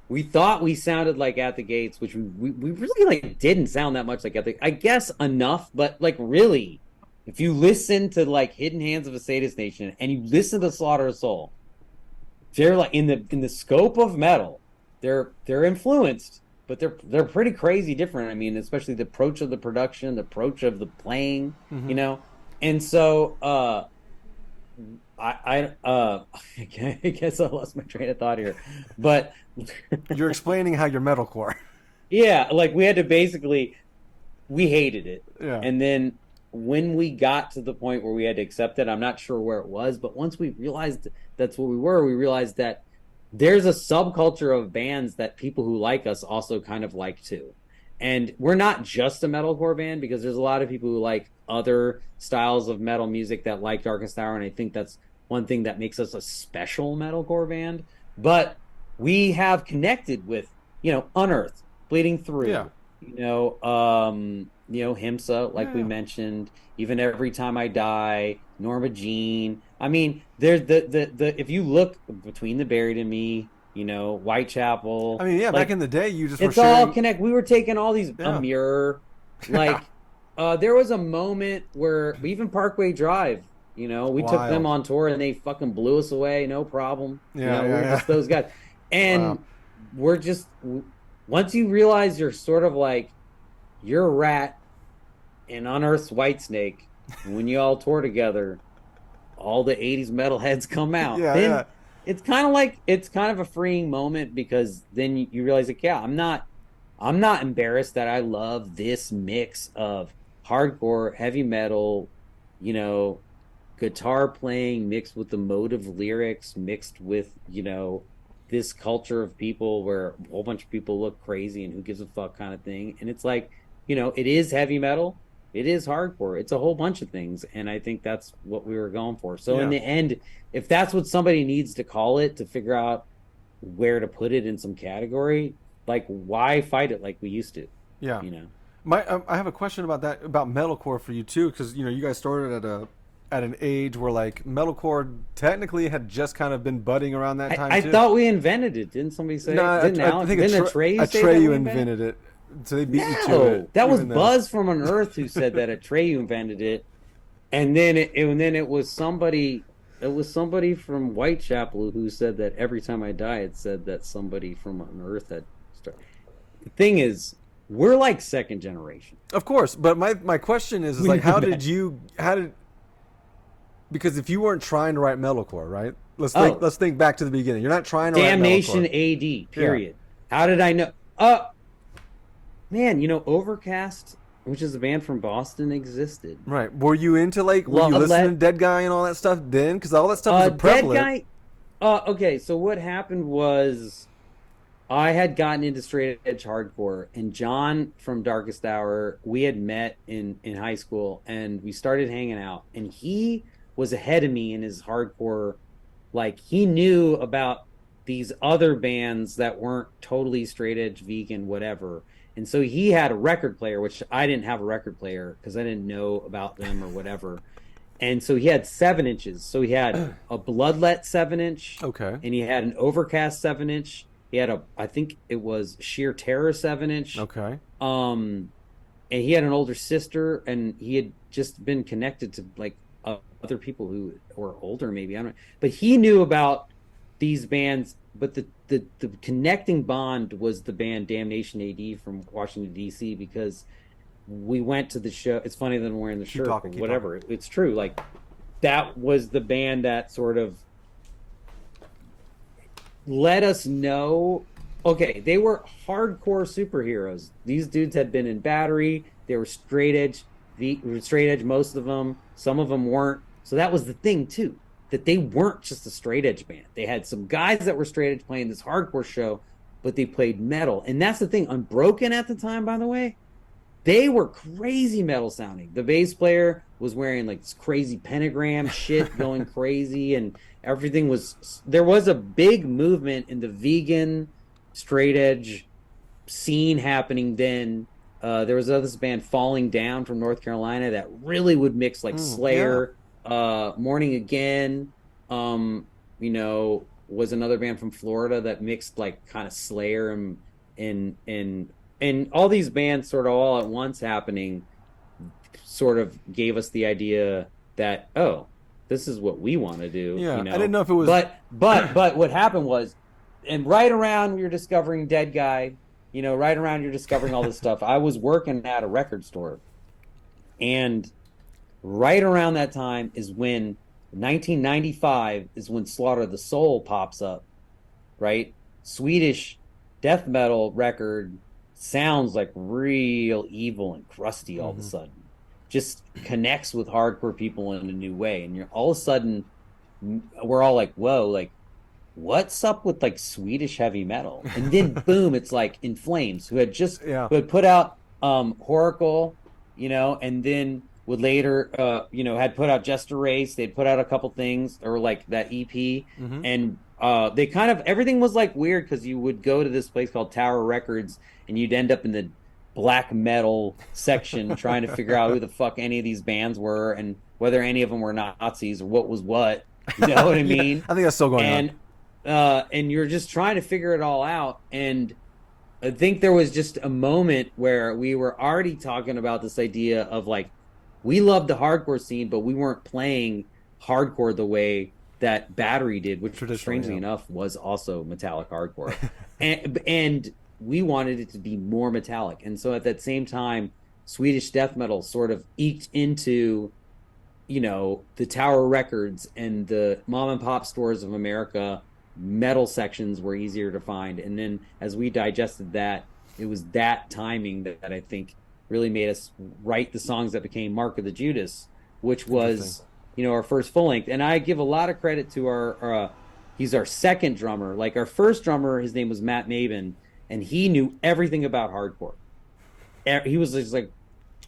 we thought we sounded like At the Gates, which we really like didn't sound that much like At the. I guess enough, but like really, if you listen to like Hidden Hands of a Sadist Nation and you listen to Slaughter of Soul, they're like in the scope of metal, they're influenced, but they're pretty crazy different. I mean, especially the approach of the production, the approach of the playing, you know. And so I guess I lost my train of thought here, but you're explaining how you're metalcore. Yeah, like we had to basically, we hated it, and then when we got to the point where we had to accept it, I'm not sure where it was, but once we realized that's what we were, we realized that there's a subculture of bands that people who like us also kind of like too. And we're not just a metalcore band because there's a lot of people who like other styles of metal music that like Darkest Hour, and I think that's one thing that makes us a special metalcore band. But we have connected with, you know, Unearthed, Bleeding Through, you know, Himsa, like we mentioned, even Every Time I Die, Norma Jean. I mean, there's the if you look between the Buried and Me, you know, Whitechapel. I mean, like, back in the day, you just it's all connect. We were taking all these Amir, like there was a moment where even Parkway Drive, you know, we took them on tour and they fucking blew us away, no problem. We're just those guys, and we're just once you realize you're sort of like you're a rat in Unearth's Whitesnake, and when you all tour together, all the 80s metalheads come out. It's kind of a freeing moment because then you realize like, I'm not embarrassed that I love this mix of hardcore, heavy metal, you know, guitar playing mixed with emotive lyrics, mixed with, you know, this culture of people where a whole bunch of people look crazy and who gives a fuck kind of thing. And it's like, you know, it is heavy metal, it is hardcore, it's a whole bunch of things, and I think that's what we were going for. So in the end, if that's what somebody needs to call it to figure out where to put it in some category, like why fight it like we used to? You know, I have a question about that, about metalcore for you too, because you know you guys started at at an age where like metalcore technically had just kind of been budding around that time I too. thought we invented it. Didn't somebody say? No, Didn't I think Atreyu say that we Atreyu invented? invented it, so they beat you to No, it. that was even though- Buzz from Unearth who said that Atreyu invented it, and then it was somebody. It was somebody from Whitechapel who said that every time I die, it said that somebody from Unearth had started. The thing is, we're like second generation. Of course, but my question is like, how did because if you weren't trying to write metalcore, right? Let's think back to the beginning. You're not trying to Damnation write metalcore. AD. Period. Yeah. How did I know? Man, you know, Overcast, which is a band from Boston, existed. Right. Were you into like were you listening to Dead Guy and all that stuff then? Because all that stuff was prevalent. Dead Guy. Okay, so what happened was I had gotten into straight edge hardcore, and John from Darkest Hour, we had met in high school, and we started hanging out, and he was ahead of me in his hardcore. Like, he knew about these other bands that weren't totally straight edge, vegan, whatever. And so he had a record player, which I didn't have a record player because I didn't know about them or whatever. And so he had 7-inches. So he had a Bloodlet 7-inch. Okay. And he had an Overcast 7-inch. He had I think it was Sheer Terror 7-inch. Okay. And he had an older sister, and he had just been connected to like other people who were older, maybe, I don't know. But he knew about these bands, but the connecting bond was the band Damnation AD from Washington D.C. because we went to the show. It's funny that I'm wearing the shirt, but whatever. It's true. Like, that was the band that sort of let us know. Okay, they were hardcore superheroes. These dudes had been in Battery. They were straight edge. Most of them. Some of them weren't. So that was the thing too, that they weren't just a straight edge band. They had some guys that were straight edge playing this hardcore show, but they played metal. And that's the thing. Unbroken at the time, by the way, they were crazy metal sounding. The bass player was wearing like this crazy pentagram shit going crazy, and everything was. There was a big movement in the vegan straight edge scene happening then. There was this band Falling Down from North Carolina that really would mix like Slayer, Morning Again, you know, was another band from Florida that mixed like kind of Slayer and all these bands sort of all at once happening sort of gave us the idea that, oh, this is what we want to do. Yeah, you know? I didn't know if it was. But what happened was, and right around you're discovering Dead Guy, you know, right around you're discovering all this stuff, I was working at a record store. And right around that time is when 1995 is when Slaughter the Soul pops up, right? Swedish death metal record sounds like real evil and crusty all of a sudden. Just connects with hardcore people in a new way. And you're all of a sudden, we're all like, whoa, like, what's up with like Swedish heavy metal? And then boom, it's like In Flames, who had put out Horacle, you know, and then would later you know, had put out Just a Race. They'd put out a couple things, or like that EP, and they kind of, everything was like weird because you would go to this place called Tower Records and you'd end up in the black metal section trying to figure out who the fuck any of these bands were and whether any of them were Nazis or what was what. You know what I mean? I think that's still going on. And you're just trying to figure it all out. And I think there was just a moment where we were already talking about this idea of like, we loved the hardcore scene, but we weren't playing hardcore the way that Battery did, which strangely enough was also metallic hardcore. and we wanted it to be more metallic. And so at that same time, Swedish death metal sort of eked into, you know, the Tower Records and the mom and pop stores of America. Metal sections were easier to find. And then as we digested that, it was that timing that I think really made us write the songs that became Mark of the Judas, which was, you know, our first full length. And I give a lot of credit to our he's our second drummer. Like, our first drummer, his name was Matt Maben, and he knew everything about hardcore. He was just like,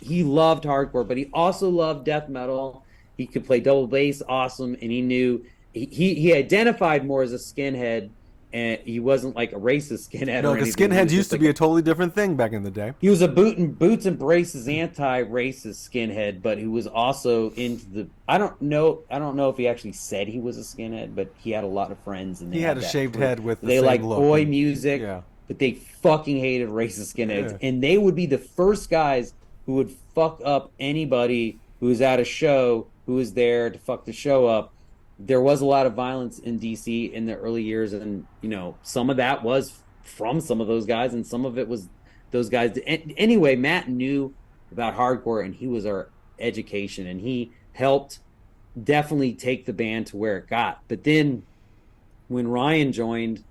he loved hardcore, but he also loved death metal. He could play double bass awesome, and he knew he identified more as a skinhead and he wasn't like a racist skinhead. No, or because anything. skinheads used to be a totally different thing back in the day. He was a boots and braces anti-racist skinhead, but he was also into the. I don't know if he actually said he was a skinhead, but he had a lot of friends, and he had a shaved head with the they same like look oi and, music, yeah. but they fucking hated racist skinheads, Yeah. and they would be the first guys who would fuck up anybody who was at a show who was there to fuck the show up. There was a lot of violence in DC in the early years, and some of that was from some of those guys, and some of it was those guys. Anyway, Matt knew about hardcore, and he was our education, and he helped definitely take the band to where it got. But then when Ryan joined,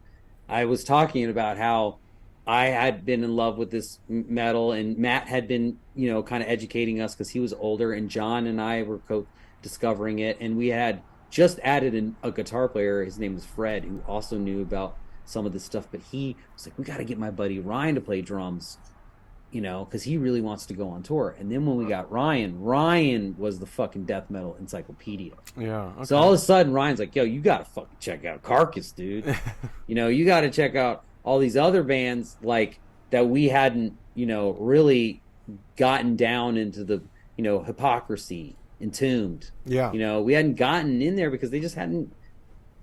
I was talking about how I had been in love with this metal, and Matt had been, kind of educating us because he was older, and John and I were discovering it, and we had just added a guitar player. His name was Fred, who also knew about some of this stuff, but he was like, we got to get my buddy Ryan to play drums, because he really wants to go on tour. And then when we got Ryan was the fucking death metal encyclopedia. Yeah. Okay. So all of a sudden Ryan's like, yo, you got to fucking check out Carcass, dude. You got to check out all these other bands like that we hadn't, really gotten down into the, Hypocrisy, Entombed. Yeah. We hadn't gotten in there because they just hadn't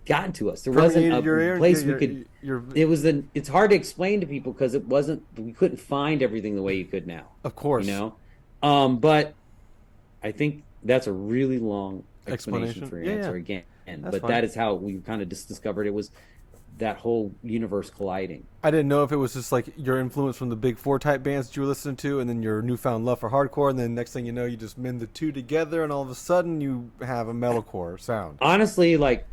gotten to us. There wasn't a place we could. It's hard to explain to people because we couldn't find everything the way you could now. Of course. But I think that's a really long explanation for your answer again. But fine. that is how we kind of just discovered it was that whole universe colliding. I didn't know if it was just like your influence from the big four type bands that you were listening to, and then your newfound love for hardcore, and then next thing you know, you just mend the two together, and all of a sudden you have a metalcore sound. Honestly, like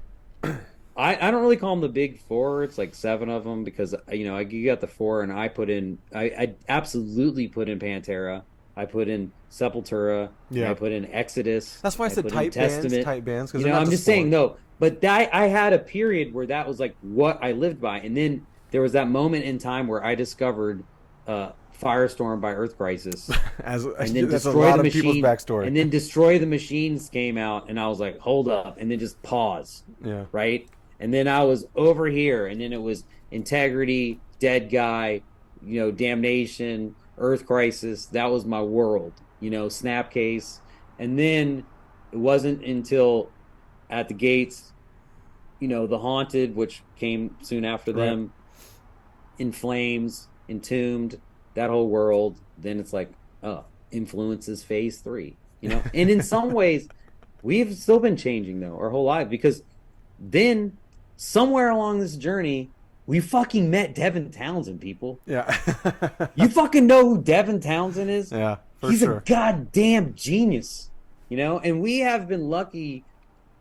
I don't really call them the big four. It's like 7 of them because you got the 4, and I absolutely put in Pantera. I put in Sepultura. Yeah. I put in Exodus. That's why I said type bands. Because I'm just saying no. But I had a period where that was like what I lived by, and then there was that moment in time where I discovered Firestorm by Earth Crisis, and then that's a lot of people's backstory. And then Destroy the Machines came out, and I was like, hold up, and then just pause. Yeah. Right. And then I was over here, and then it was Integrity, Dead Guy, Damnation, Earth Crisis. That was my world. Snapcase, and then it wasn't until At the Gates, The Haunted, which came soon after them, In Flames, Entombed, that whole world. Then it's like, influences phase 3, And in some ways, we've still been changing though our whole life, because then somewhere along this journey, we fucking met Devin Townsend, people. Yeah. You fucking know who Devin Townsend is? Yeah, He's a goddamn genius, and we have been lucky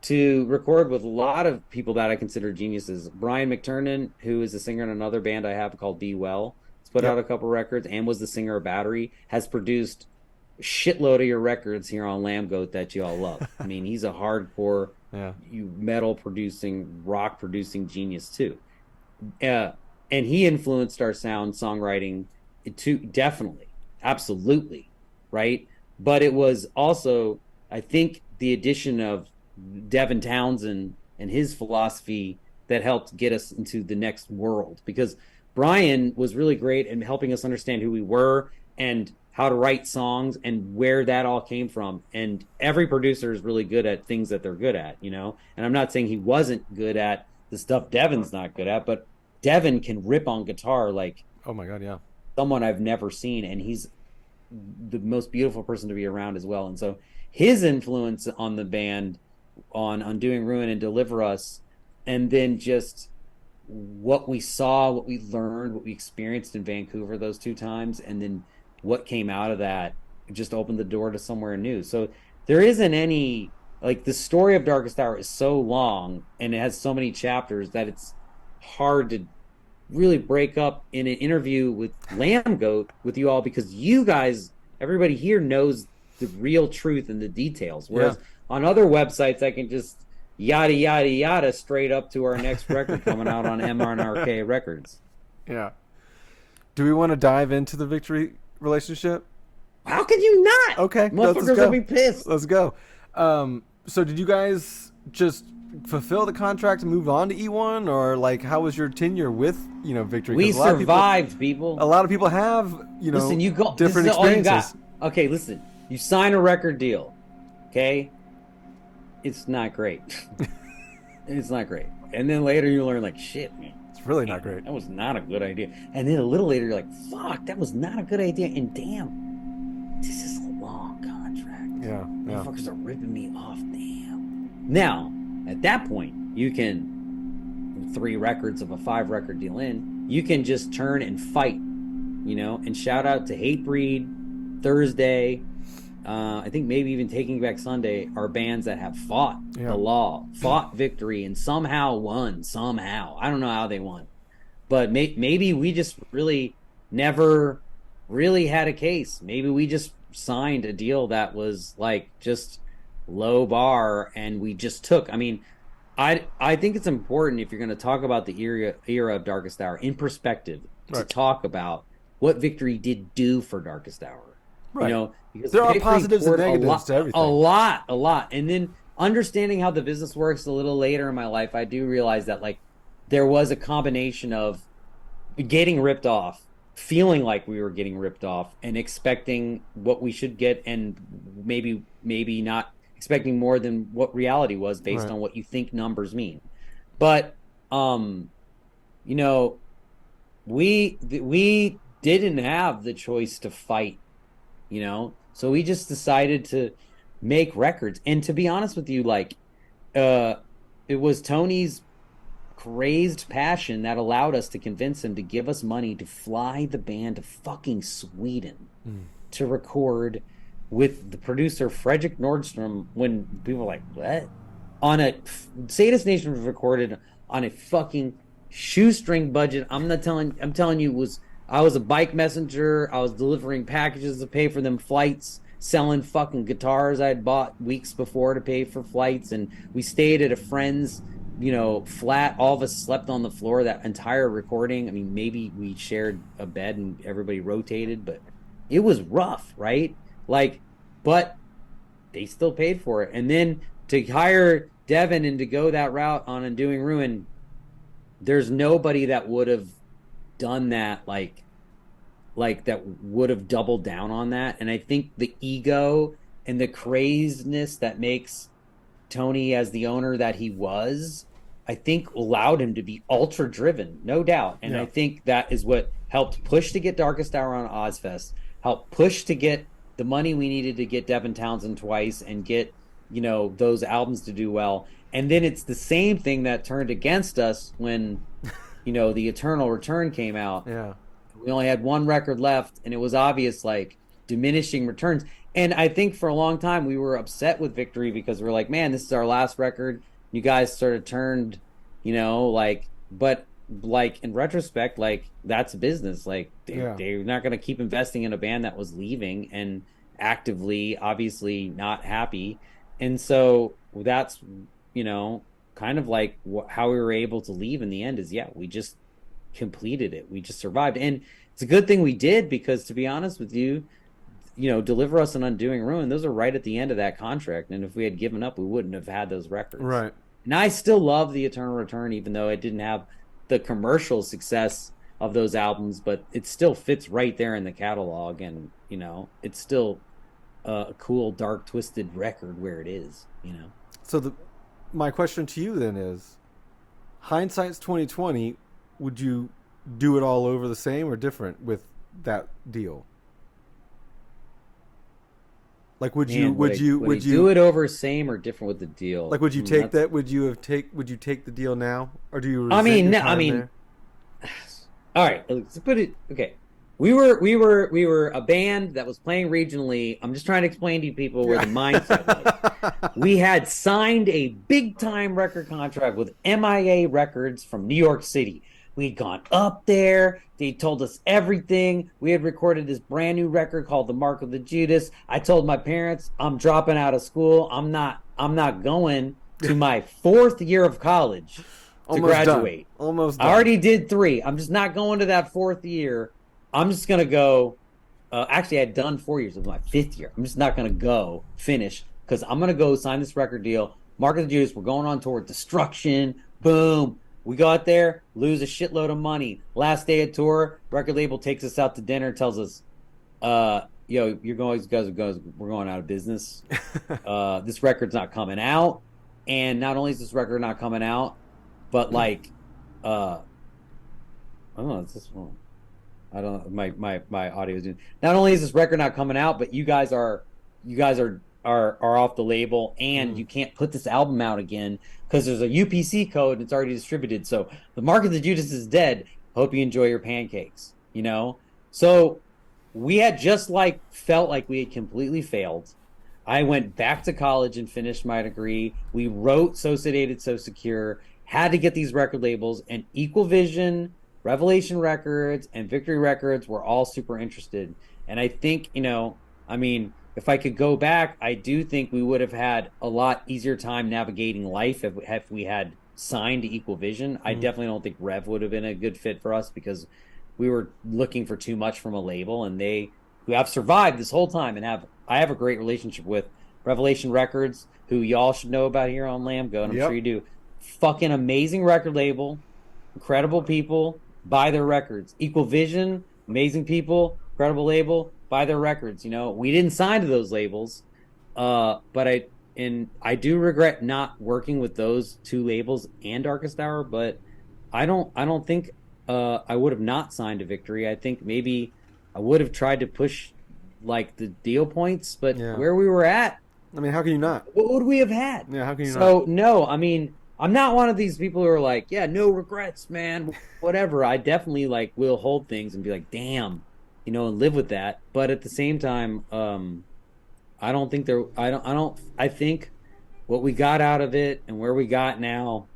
to record with a lot of people that I consider geniuses. Brian McTernan, who is a singer in another band I have called Be Well, has put out a couple records and was the singer of Battery, has produced a shitload of your records here on Lambgoat that you all love. I mean, he's a hardcore, metal producing, rock producing genius too. And he influenced our sound songwriting too, definitely, absolutely, right? But it was also, I think, the addition of Devin Townsend and his philosophy that helped get us into the next world, because Brian was really great in helping us understand who we were and how to write songs and where that all came from. And every producer is really good at things that they're good at, and I'm not saying he wasn't good at the stuff Devin's not good at, but Devin can rip on guitar like, oh my God, yeah, someone I've never seen, and he's the most beautiful person to be around as well. And so his influence on the band, on Undoing Ruin and Deliver Us, and then just what we saw, what we learned, what we experienced in Vancouver those 2 times, and then what came out of that just opened the door to somewhere new. So there isn't any, like, the story of Darkest Hour is so long and it has so many chapters that it's hard to really break up in an interview with Lambgoat with you all, because you guys, everybody here knows the real truth and the details, whereas on other websites I can just yada yada yada straight up to our next record coming out on MNRK Records. Yeah. Do we want to dive into the Victory relationship? How could you not? Okay, motherfuckers will be pissed. Let's go. So did you guys just fulfill the contract and move on to E1, or like how was your tenure with Victory? We survived, people. A lot of people have listen. You go. different this is experiences. All you got. Okay, listen. You sign a record deal. Okay, it's not great. It's not great. And then later you learn, like, shit, man. It's really not great. That was not a good idea. And then a little later you're like, fuck, that was not a good idea. And damn, this is a long contract. Yeah. Motherfuckers are ripping me off. Damn. Now, at that point, you can 3 records of a 5-record deal in, you can just turn and fight, and shout out to Hatebreed, Thursday, I think maybe even Taking Back Sunday are bands that have fought the law, fought Victory, and somehow won. Somehow, I don't know how they won, but maybe we just really never really had a case. Maybe we just signed a deal that was like just low bar, and we just took. I mean, I think it's important, if you're going to talk about the era of Darkest Hour in perspective, to talk about what Victory did do for Darkest Hour. Right. Because there are positives and negatives to everything. A lot. And then understanding how the business works a little later in my life, I do realize that, like, there was a combination of getting ripped off, feeling like we were getting ripped off, and expecting what we should get, and maybe not expecting more than what reality was based on what you think numbers mean. But we didn't have the choice to fight. So we just decided to make records. And to be honest with you, like, it was Tony's crazed passion that allowed us to convince him to give us money to fly the band to fucking Sweden to record with the producer Fredrik Nordstrom, when people were like, what? Sadist Nation was recorded on a fucking shoestring budget. I'm telling you, I was a bike messenger. I was delivering packages to pay for them flights, selling fucking guitars I had bought weeks before to pay for flights. And we stayed at a friend's, flat. All of us slept on the floor that entire recording. I mean, maybe we shared a bed and everybody rotated, but it was rough, right? Like, but they still paid for it. And then to hire Devin and to go that route on Undoing Ruin, there's nobody that would have done that, like that would have doubled down on that. And I think the ego and the craziness that makes Tony, as the owner that he was, I think allowed him to be ultra driven, no doubt. And I think that is what helped push to get Darkest Hour on Ozfest, helped push to get the money we needed to get Devin Townsend twice and get those albums to do well. And then it's the same thing that turned against us when the Eternal Return came out. We only had 1 record left, and it was obvious, like, diminishing returns. And I think for a long time we were upset with Victory because we're like, man, this is our last record. You guys sort of turned, but like in retrospect, like, that's business. Like, they're not going to keep investing in a band that was leaving and actively, obviously not happy. And so that's, kind of like how we were able to leave in the end is, we just completed it. We just survived. And it's a good thing we did, because to be honest with you, Deliver Us and Undoing Ruin, those are right at the end of that contract. And if we had given up, we wouldn't have had those records. Right. And I still love the Eternal Return, even though it didn't have the commercial success of those albums, but it still fits right there in the catalog. And, it's still a cool, dark, twisted record where it is, So my question to you then is, hindsight's 2020, would you do it all over the same or different with that deal? Like, would you do it over same or different with the deal? Like, would you take that? Would you take the deal now, or do you? All right, let's put it. Okay, we were a band that was playing regionally. I'm just trying to explain to you people where the mindset was. We had signed a big time record contract with MIA Records from New York City. We'd gone up there. They told us everything. We had recorded this brand new record called The Mark of the Judas. I told my parents, I'm dropping out of school. I'm not going to my 4th year of college to graduate. Almost done. I already did 3. I'm just not going to that 4th year. I'm just going to go. Actually, I had done 4 years. It was my 5th year. I'm just not going to go finish, because I'm going to go sign this record deal Mark of the Judas, we're going on tour, destruction, boom. We go out there, lose a shitload of money. Last day of tour, record label takes us out to dinner, tells us, yo, you're going, guys, we're going out of business. This record's not coming out. And not only is this record not coming out, but like, I don't know, it's this one. I don't know, my audio is doing. Not only is this record not coming out, but you guys are off the label, and you can't put this album out again because there's a UPC code and it's already distributed. So the Mark of the Judas is dead. Hope you enjoy your pancakes, you know? So we had just like felt like we had completely failed. I went back to college and finished my degree. We wrote So Sedated, So Secure, had to get these record labels, and Equal Vision, Revelation Records, and Victory Records were all super interested. And I think, you know, I mean, if I could go back, I do think we would have had a lot easier time navigating life if we had signed to Equal Vision. I definitely don't think Rev would have been a good fit for us because we were looking for too much from a label, and who have survived this whole time, and I have a great relationship with Revelation Records, who y'all should know about here on Lambgoat, and I'm sure you do. Fucking amazing record label, incredible people, buy their records. Equal Vision, amazing people, incredible label, buy their records. You know, we didn't sign to those labels, but I do regret not working with those two labels and Darkest Hour, but I don't think I would have not signed to Victory. I think maybe I would have tried to push like the deal points, but where we were at, I mean, how can you not? What would we have had? Yeah, how can you not? So no, I mean, I'm not one of these people who are like, yeah, no regrets, man, whatever. I definitely like will hold things and be like, damn, you know, and live with that. But at the same time, I don't think I think what we got out of it and where we got now,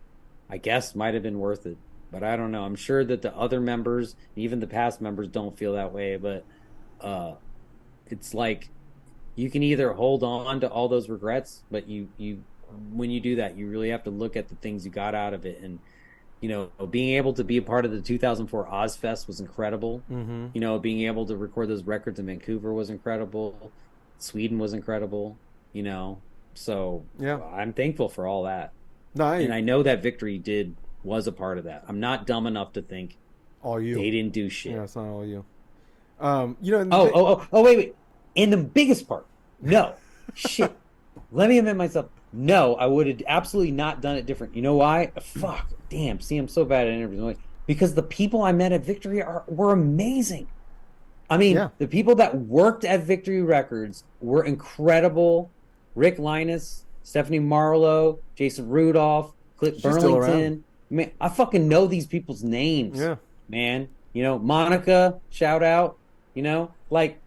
I guess might have been worth it. But I don't know. I'm sure that the other members, even the past members, don't feel that way. But it's like you can either hold on to all those regrets, but you when you do that, you really have to look at the things you got out of it. And, you know, being able to be a part of the 2004 Ozfest was incredible. You know, being able to record those records in Vancouver was incredible. Sweden was incredible, you know. So I'm thankful for all that. And I know that Victory was a part of that. I'm not dumb enough to think all you. They didn't do shit. Yeah, it's not all you. You know. Wait. And the biggest part, no. Shit. Let me admit myself. No, I would have absolutely not done it different. You know why? Fuck. Damn. See, I'm so bad at interviews. Because the people I met at Victory were amazing. I mean, the people that worked at Victory Records were incredible. Rick Linus, Stephanie Marlowe, Jason Rudolph, Cliff Burlington. Man, I fucking know these people's names. Yeah. Man. You know, Monica, shout out. You know, like,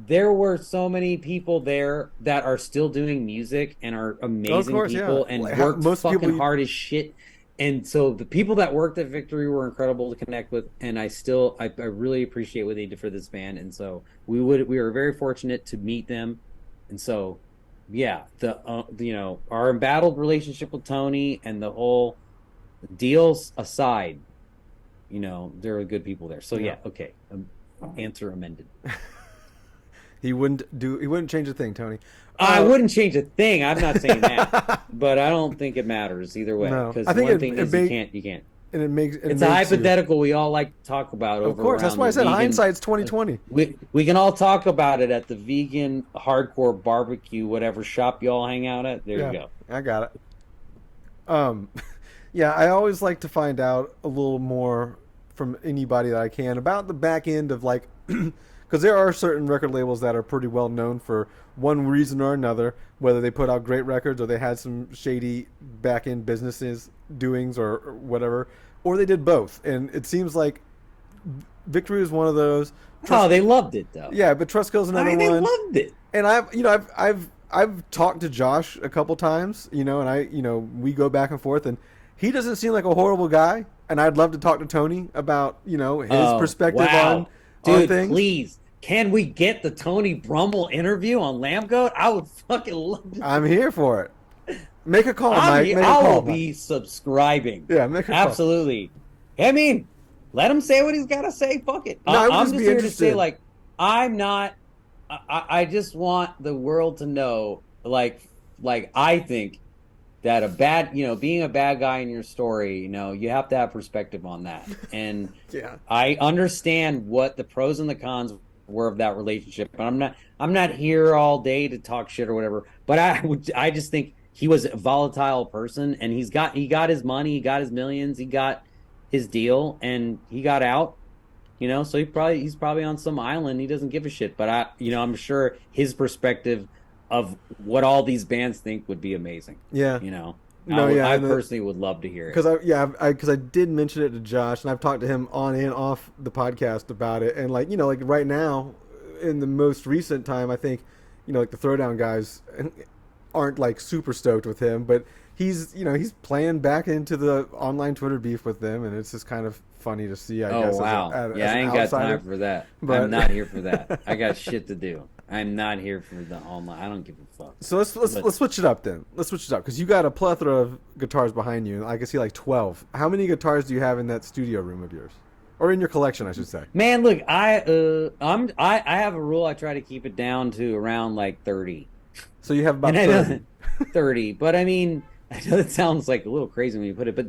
there were so many people there that are still doing music and are amazing people and worked fucking hard as shit. And so the people that worked at Victory were incredible to connect with, and I really appreciate what they did for this band. And so we were very fortunate to meet them. And so, yeah, you know, our embattled relationship with Tony and the whole deals aside, you know, there are good people there. So okay, answer amended. He wouldn't change a thing, Tony. I wouldn't change a thing. I'm not saying that, but I don't think it matters either way. Because one thing is you can't. And it's a hypothetical we all like to talk about. Of course, that's why I said hindsight's 20/20. We can all talk about it at the vegan hardcore barbecue, whatever shop you all hang out at. There you go. I got it. Yeah, I always like to find out a little more from anybody that I can about the back end of like. Because there are certain record labels that are pretty well known for one reason or another, whether they put out great records or they had some shady back-end businesses doings or whatever, or they did both. And it seems like Victory is one of those. They loved it though. Yeah, but Trustkill another one. They loved it. And I've talked to Josh a couple times, you know, and we go back and forth, and he doesn't seem like a horrible guy. And I'd love to talk to Tony about, you know, his perspective on. Dude, please, can we get the Tony Brumble interview on Lambgoat? I would fucking love it. I'm here for it. Make a call, Mike. I will be subscribing. Yeah, make a call. Absolutely. I mean, let him say what he's got to say. Fuck it. No, I'm just here to say, like, I'm not. I just want the world to know, like I think that being a bad guy in your story, you have to have perspective on that. And Yeah. I understand what the pros and the cons were of that relationship, but I'm not here all day to talk shit or whatever. But I just think he was a volatile person, and he got his money, he got his millions, he got his deal, and he got out. So he's probably on some island. He doesn't give a shit. But I'm sure his perspective of what all these bands think would be amazing. Yeah. I personally would love to hear it. Because I did mention it to Josh, and I've talked to him on and off the podcast about it. And like right now, in the most recent time, I think like the Throwdown guys aren't like super stoked with him, but he's playing back into the online Twitter beef with them, and it's just kind of funny to see. I guess. Oh wow! I ain't got time for that. But... I'm not here for that. I got shit to do. I'm not here for the online. I don't give a fuck. So let's switch it up then. Let's switch it up because you got a plethora of guitars behind you. I can see like 12. How many guitars do you have in that studio room of yours, or in your collection, I should say? Man, look, I have a rule. I try to keep it down to around like 30. So you have about 30. 30, but I mean, I know it sounds like a little crazy when you put it, but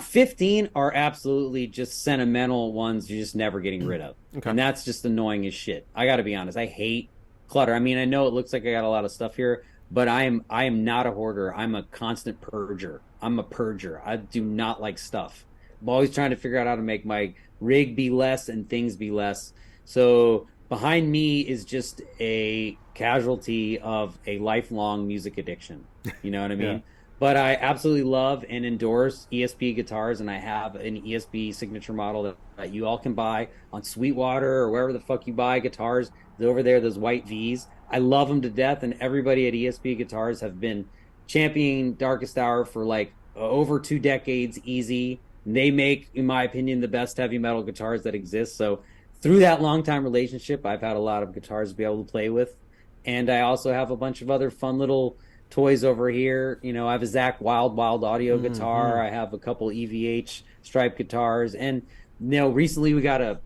15 are absolutely just sentimental ones you're just never getting rid of. Okay. And that's just annoying as shit. I got to be honest. I hate clutter. I mean, I know it looks like I got a lot of stuff here, but I am not a hoarder. I'm a constant purger. I'm a purger. I do not like stuff. I'm always trying to figure out how to make my rig be less and things be less. So behind me is just a casualty of a lifelong music addiction. You know what I mean? Yeah. But I absolutely love and endorse ESP guitars, and I have an ESP signature model that you all can buy on Sweetwater or wherever the fuck you buy guitars. Over there, those white Vs. I love them to death, and everybody at ESP Guitars have been championing Darkest Hour for like over 2 decades easy. They make, in my opinion, the best heavy metal guitars that exist. So through that long-time relationship, I've had a lot of guitars to be able to play with. And I also have a bunch of other fun little toys over here. I have a Zach Wild Audio guitar. I have a couple EVH striped guitars. And, recently we got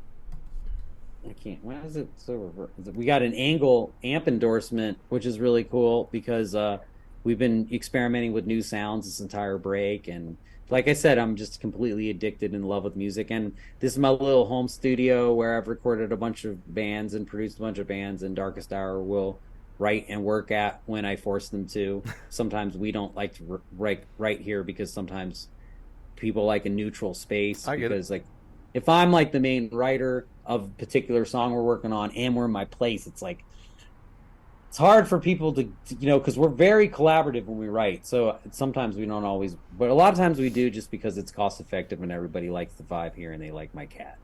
we got an Angle amp endorsement, which is really cool because we've been experimenting with new sounds this entire break. And like I said, I'm just completely addicted in love with music. And this is my little home studio where I've recorded a bunch of bands and produced a bunch of bands, and Darkest Hour will write and work at when I force them to. Sometimes we don't like to write here because sometimes people like a neutral space. Because like if I'm like the main writer of a particular song we're working on and we're in my place, it's like it's hard for people to because we're very collaborative when we write. So sometimes we don't always, but a lot of times we do, just because it's cost effective and everybody likes the vibe here and they like my cat.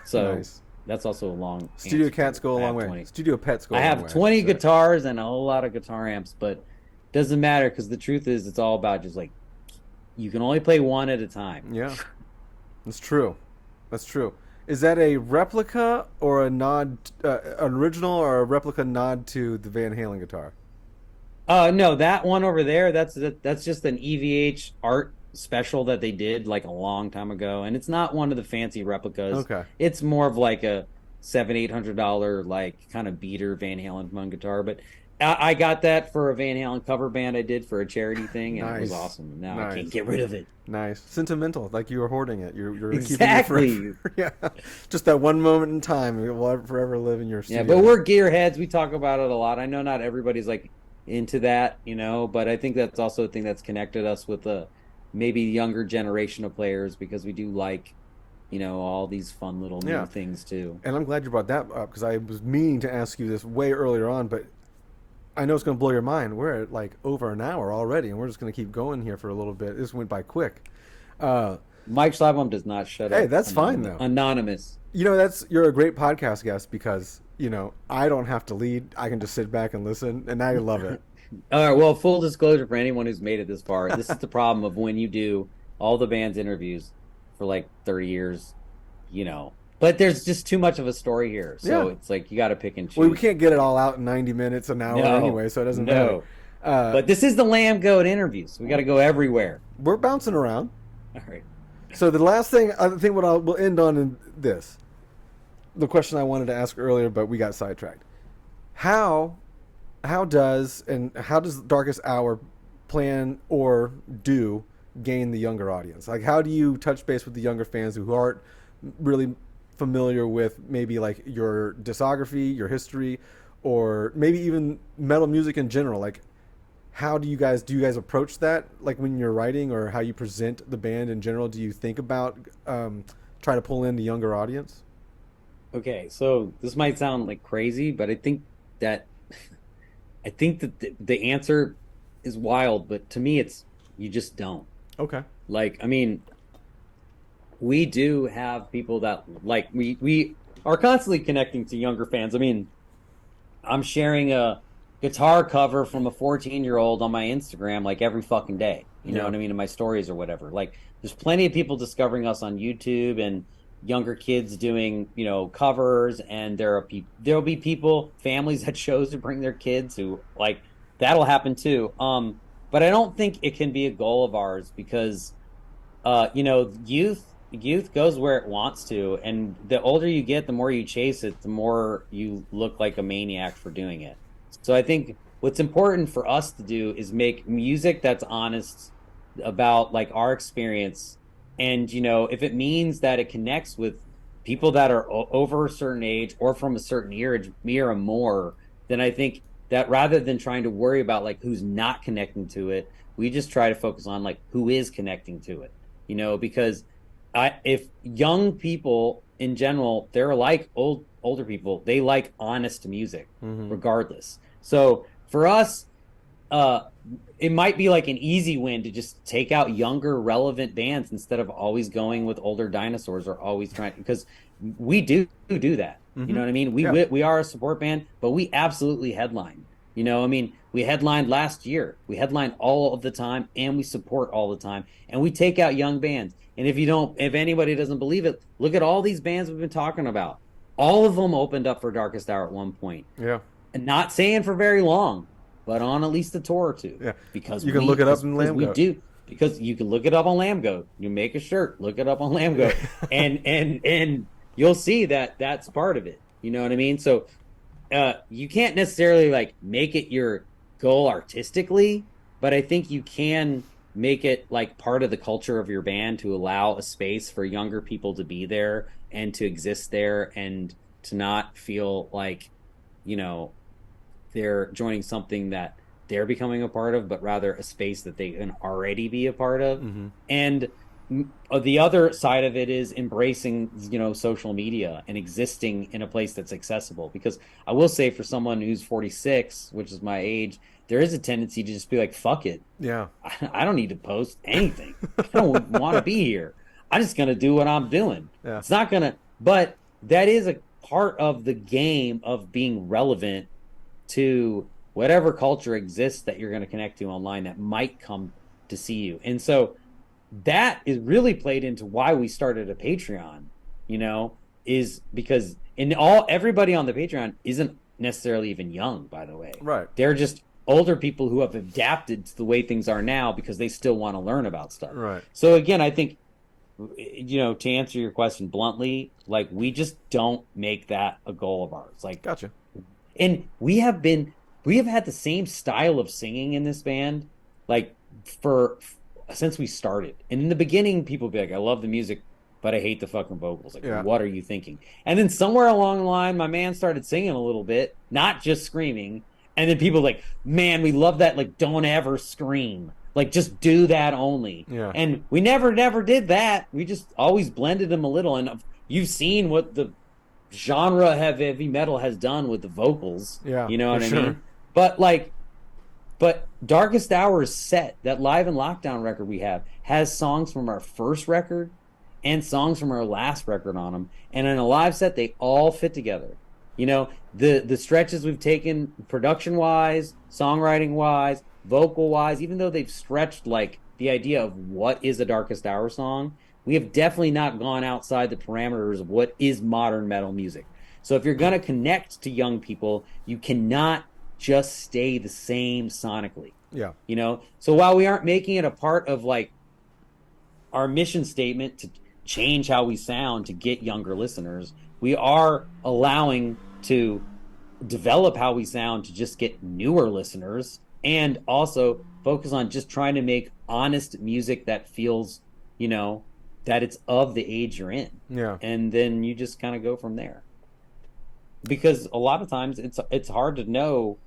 So nice. That's also a long studio cats go a long way. Studio pets go a long way. I have 20 guitars and a whole lot of guitar amps, but it doesn't matter because the truth is it's all about just like you can only play one at a time. Yeah, that's true. That's true. Is that a replica or a nod, an original or a replica nod to the Van Halen guitar? No, that one over there, that's just an EVH art special that they did like a long time ago, and it's not one of the fancy replicas. Okay. It's more of like a $700-800 like kind of beater Van Halen fun guitar, but I got that for a Van Halen cover band I did for a charity thing, and It was awesome. Now I can't get rid of it. Nice. Sentimental, like you were hoarding it. You're exactly. keeping it forever. Yeah. Just that one moment in time. It will forever live in your studio. Yeah, but we're gearheads. We talk about it a lot. I know not everybody's like into that, but I think that's also a thing that's connected us with maybe younger generation of players, because we do like all these fun little new things too. And I'm glad you brought that up, because I was meaning to ask you this way earlier on, but I know it's going to blow your mind. We're at like over an hour already, and we're just going to keep going here for a little bit. This went by quick. Mike Schleibaum does not shut up. Hey, that's fine though. Anonymous. You're a great podcast guest, because I don't have to lead. I can just sit back and listen, and I love it. All right. Well, full disclosure for anyone who's made it this far, this is the problem of when you do all the band's interviews for like 30 years, But there's just too much of a story here, so it's like you got to pick and choose. Well, we can't get it all out in 90 minutes, an hour anyway, so it doesn't matter. But this is the Lambgoat interviews. We got to go everywhere. We're bouncing around. All right. So the last thing, I think we'll end on in this. The question I wanted to ask earlier, but we got sidetracked. How does Darkest Hour plan or do gain the younger audience? Like, how do you touch base with the younger fans who aren't really familiar with maybe like your discography, your history, or maybe even metal music in general? Like, how do you guys approach that? Like when you're writing, or how you present the band in general? Do you think about try to pull in the younger audience? Okay, so this might sound like crazy, but that that the answer is wild, but to me it's you just don't. Okay. Like, I mean, we do have people that like we are constantly connecting to younger fans. I mean, I'm sharing a guitar cover from a 14-year-old on my Instagram like every fucking day. You know what I mean? In my stories or whatever. Like, there's plenty of people discovering us on YouTube, and younger kids doing, covers, and there'll be people, families that chose to bring their kids who like that'll happen too. But I don't think it can be a goal of ours because youth goes where it wants to, and the older you get, the more you chase it, the more you look like a maniac for doing it. So I think what's important for us to do is make music that's honest about like our experience. And, if it means that it connects with people that are over a certain age or from a certain era more, then I think that rather than trying to worry about like who's not connecting to it, we just try to focus on like who is connecting to it, because if young people in general, they're like older people, they like honest music regardless. So for us, it might be like an easy win to just take out younger relevant bands instead of always going with older dinosaurs or always trying, because we do that. You know what I mean? We are a support band, but we absolutely headline. I mean, we headlined last year. We headline all of the time, and we support all the time, and we take out young bands. And if anybody doesn't believe it, look at all these bands we've been talking about. All of them opened up for Darkest Hour at one point. Yeah. And not saying for very long, but on at least a tour or two. Yeah. Because you can look it up in Lambgoat. We do. Because you can look it up on Lambgoat. You make a shirt, look it up on Lambgoat. and you'll see that that's part of it. You know what I mean? So you can't necessarily like make it your goal artistically, but I think you can make it like part of the culture of your band to allow a space for younger people to be there and to exist there, and to not feel like, they're joining something that they're becoming a part of, but rather a space that they can already be a part of. And the other side of it is embracing, social media and existing in a place that's accessible. Because I will say, for someone who's 46, which is my age, there is a tendency to just be like, fuck it. Yeah. I don't need to post anything. I don't want to be here. I'm just going to do what I'm doing. Yeah. It's not going to, but that is a part of the game of being relevant to whatever culture exists that you're going to connect to online that might come to see you. And so that is really played into why we started a Patreon, is because everybody on the Patreon isn't necessarily even young, by the way. Right. They're just older people who have adapted to the way things are now because they still want to learn about stuff. Right. So again, I think, to answer your question bluntly, like, we just don't make that a goal of ours. Like, gotcha. And we have had the same style of singing in this band, like, since we started. And in the beginning, people would be like, I love the music, but I hate the fucking vocals. Like, What are you thinking? And then somewhere along the line, my man started singing a little bit, not just screaming. And then people like, man, we love that. Like, don't ever scream. Like, just do that only. Yeah. And we never did that. We just always blended them a little. And you've seen what the genre of heavy metal has done with the vocals. Yeah. You know what I sure. mean? But Darkest Hour's set, that Live and Lockdown record we have, has songs from our first record and songs from our last record on them. And in a live set, they all fit together. The stretches we've taken production-wise, songwriting-wise, vocal-wise, even though they've stretched like the idea of what is a Darkest Hour song, we have definitely not gone outside the parameters of what is modern metal music. So if you're going to connect to young people, you cannot just stay the same sonically. Yeah. So while we aren't making it a part of like our mission statement to change how we sound to get younger listeners, we are allowing to develop how we sound to just get newer listeners and also focus on just trying to make honest music that feels, that it's of the age you're in. Yeah. And then you just kind of go from there. Because a lot of times it's hard to know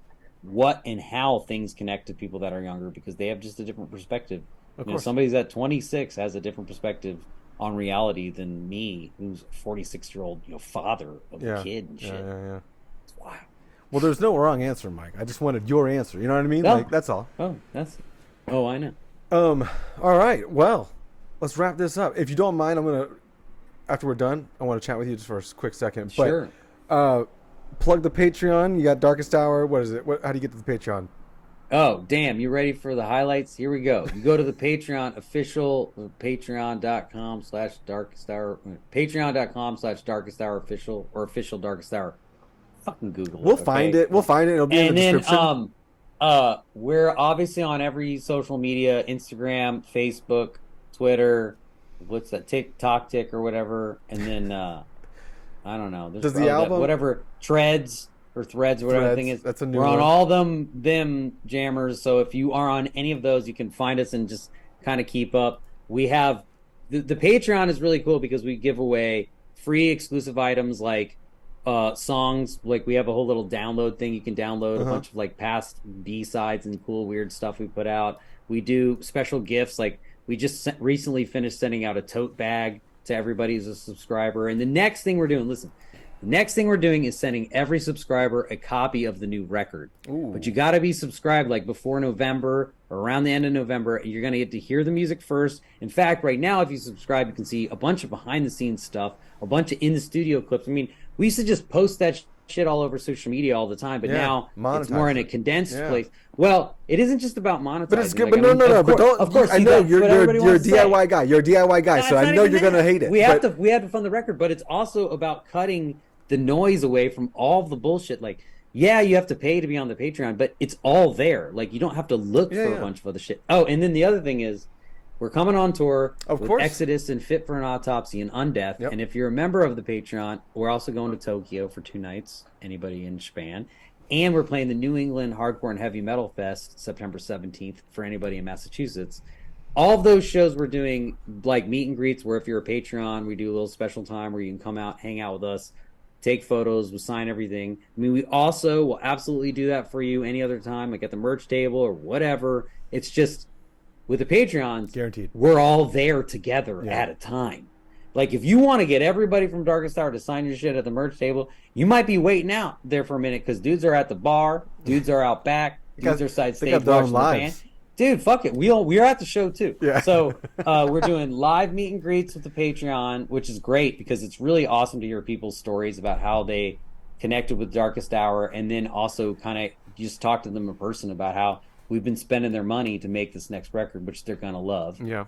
what and how things connect to people that are younger because they have just a different perspective. Of course. Somebody that's 26 has a different perspective on reality than me, who's a 46-year-old, father of a kid and shit. Yeah. It's wild. Well, there's no wrong answer, Mike. I just wanted your answer. You know what I mean? No. Like, that's all. I know. All right. Well, let's wrap this up. If you don't mind, after we're done, I want to chat with you just for a quick second. Sure. But, plug the Patreon. You got Darkest Hour. What is it? How do you get to the Patreon? Oh, damn. You ready for the highlights? Here we go. You go to the Patreon official, patreon.com/Darkest Hour, patreon.com/Darkest Hour official, or official Darkest Hour. Fucking Google it. We'll find it. We'll find it. It'll be in the description. We're obviously on every social media, Instagram, Facebook, Twitter, what's that, TikTok or whatever. And then, I don't know. Does the album? Whatever, Threads or whatever the thing is. That's a new We're one. on all them jammers. So if you are on any of those, you can find us and just kind of keep up. We have, the Patreon is really cool because we give away free exclusive items like songs. Like we have a whole little download thing. You can download a bunch of like past B-sides and cool weird stuff we put out. We do special gifts. Like we just recently finished sending out a tote bag to everybody who's a subscriber. And the next thing we're doing is sending every subscriber a copy of the new record. Ooh. But you got to be subscribed like before November or around the end of November. You're going to get to hear the music first. In fact, right now, if you subscribe, you can see a bunch of behind the scenes stuff, a bunch of in the studio clips. I mean, we used to just post that shit all over social media all the time, but now it's more in a condensed place. Well, it isn't just about monetizing. But it's good. But no. But don't. Of course, I know you're a DIY guy. You're a DIY guy, so I know you're going to hate it. We have to fund the record, but it's also about cutting the noise away from all the bullshit. Like, yeah, you have to pay to be on the Patreon, but it's all there. Like, you don't have to look for a bunch of other shit. Oh, and then the other thing is, we're coming on tour with Exodus and Fit for an Autopsy and Undeath. Yep. And if you're a member of the Patreon, we're also going to Tokyo for 2 nights. Anybody in Japan. And we're playing the New England Hardcore and Heavy Metal Fest September 17th for anybody in Massachusetts. All of those shows we're doing like meet and greets where if you're a Patreon, we do a little special time where you can come out, hang out with us, take photos, we'll sign everything. I mean, we also will absolutely do that for you any other time, like at the merch table or whatever. It's just, with the Patreons, guaranteed, we're all there together at a time. Like, if you want to get everybody from Darkest Hour to sign your shit at the merch table, you might be waiting out there for a minute because dudes are at the bar, dudes are out back, dudes are side stage watching the band. Dude, fuck it. We're at the show too. Yeah. So we're doing live meet and greets with the Patreon, which is great because it's really awesome to hear people's stories about how they connected with Darkest Hour, and then also kind of just talk to them in person about how we've been spending their money to make this next record, which they're gonna love. Yeah.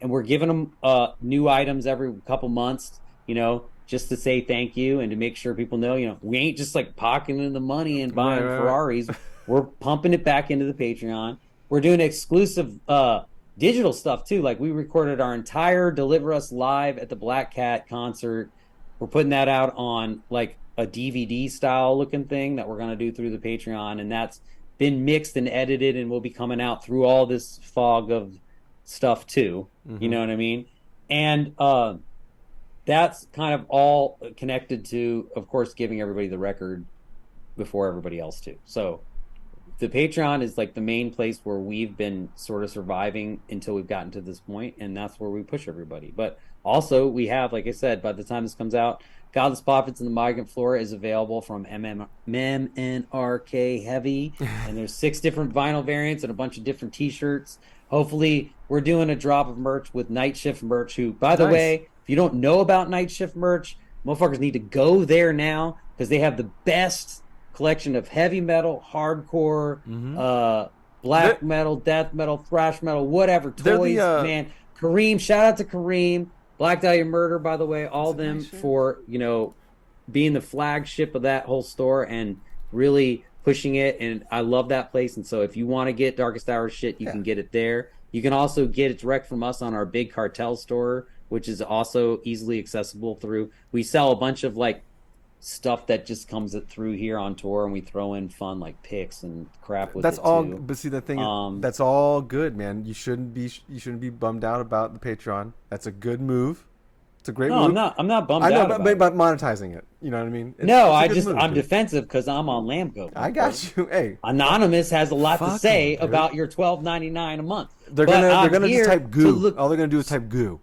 And we're giving them new items every couple months, just to say thank you and to make sure people know, we ain't just like pocketing the money and buying Ferraris. We're pumping it back into the Patreon. We're doing exclusive digital stuff too. Like we recorded our entire Deliver Us live at the Black Cat concert. We're putting that out on like a DVD style looking thing that we're gonna do through the Patreon, and that's been mixed and edited and will be coming out through all this fog of stuff too. You know what I mean? And that's kind of all connected to, of course, giving everybody the record before everybody else too. So the Patreon is like the main place where we've been sort of surviving until we've gotten to this point, and that's where we push everybody. But also we have, like I said, by the time this comes out, Godless Prophets and the Migrant Flora is available from MNRK Heavy, and there's 6 different vinyl variants and a bunch of different t-shirts. Hopefully we're doing a drop of merch with Night Shift merch, who, by the way, if you don't know about Night Shift merch, motherfuckers need to go there now because they have the best collection of heavy metal, hardcore, black metal, death metal, thrash metal, whatever, toys, man. Kareem, shout out to Kareem, Black Dahlia Murder, by the way, all them for, being the flagship of that whole store and really pushing it. And I love that place. And so if you want to get Darkest Hour shit, you can get it there. You can also get it direct from us on our Big Cartel store, which is also easily accessible through. We sell a bunch of like stuff that just comes through here on tour, and we throw in fun like picks and crap with That's it all. too. But see, the thing, that's all good, man. You shouldn't be bummed out about the Patreon. That's a good move. It's a great No, move. I'm not bummed I know, out but, about it. but monetizing it. You know what I mean? No, It's a good move, I'm dude. defensive because I'm on Lambgoat, I my brother. got you. Hey, Anonymous has a lot to fuck 'em, say dude. about your $12.99 a month. They're But gonna they're I'm gonna just here type to goo. look. All they're gonna do is type goo.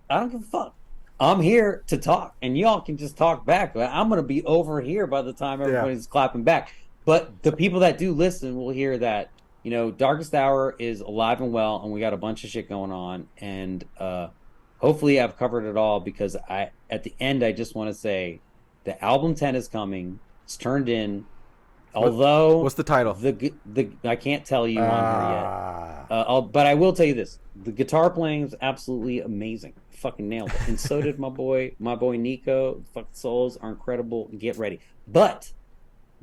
I don't give a fuck. I'm here to talk, and y'all can just talk back. But I'm gonna be over here by the time everybody's clapping back. But the people that do listen will hear that, Darkest Hour is alive and well, and we got a bunch of shit going on. And hopefully I've covered it all, because at the end I just want to say the album 10 is coming. It's turned in. Although What's the title? The I can't tell you on here yet. But I will tell you this: the guitar playing is absolutely amazing. Fucking nailed it, and so did my boy Nico. Fucking souls are incredible. Get ready, but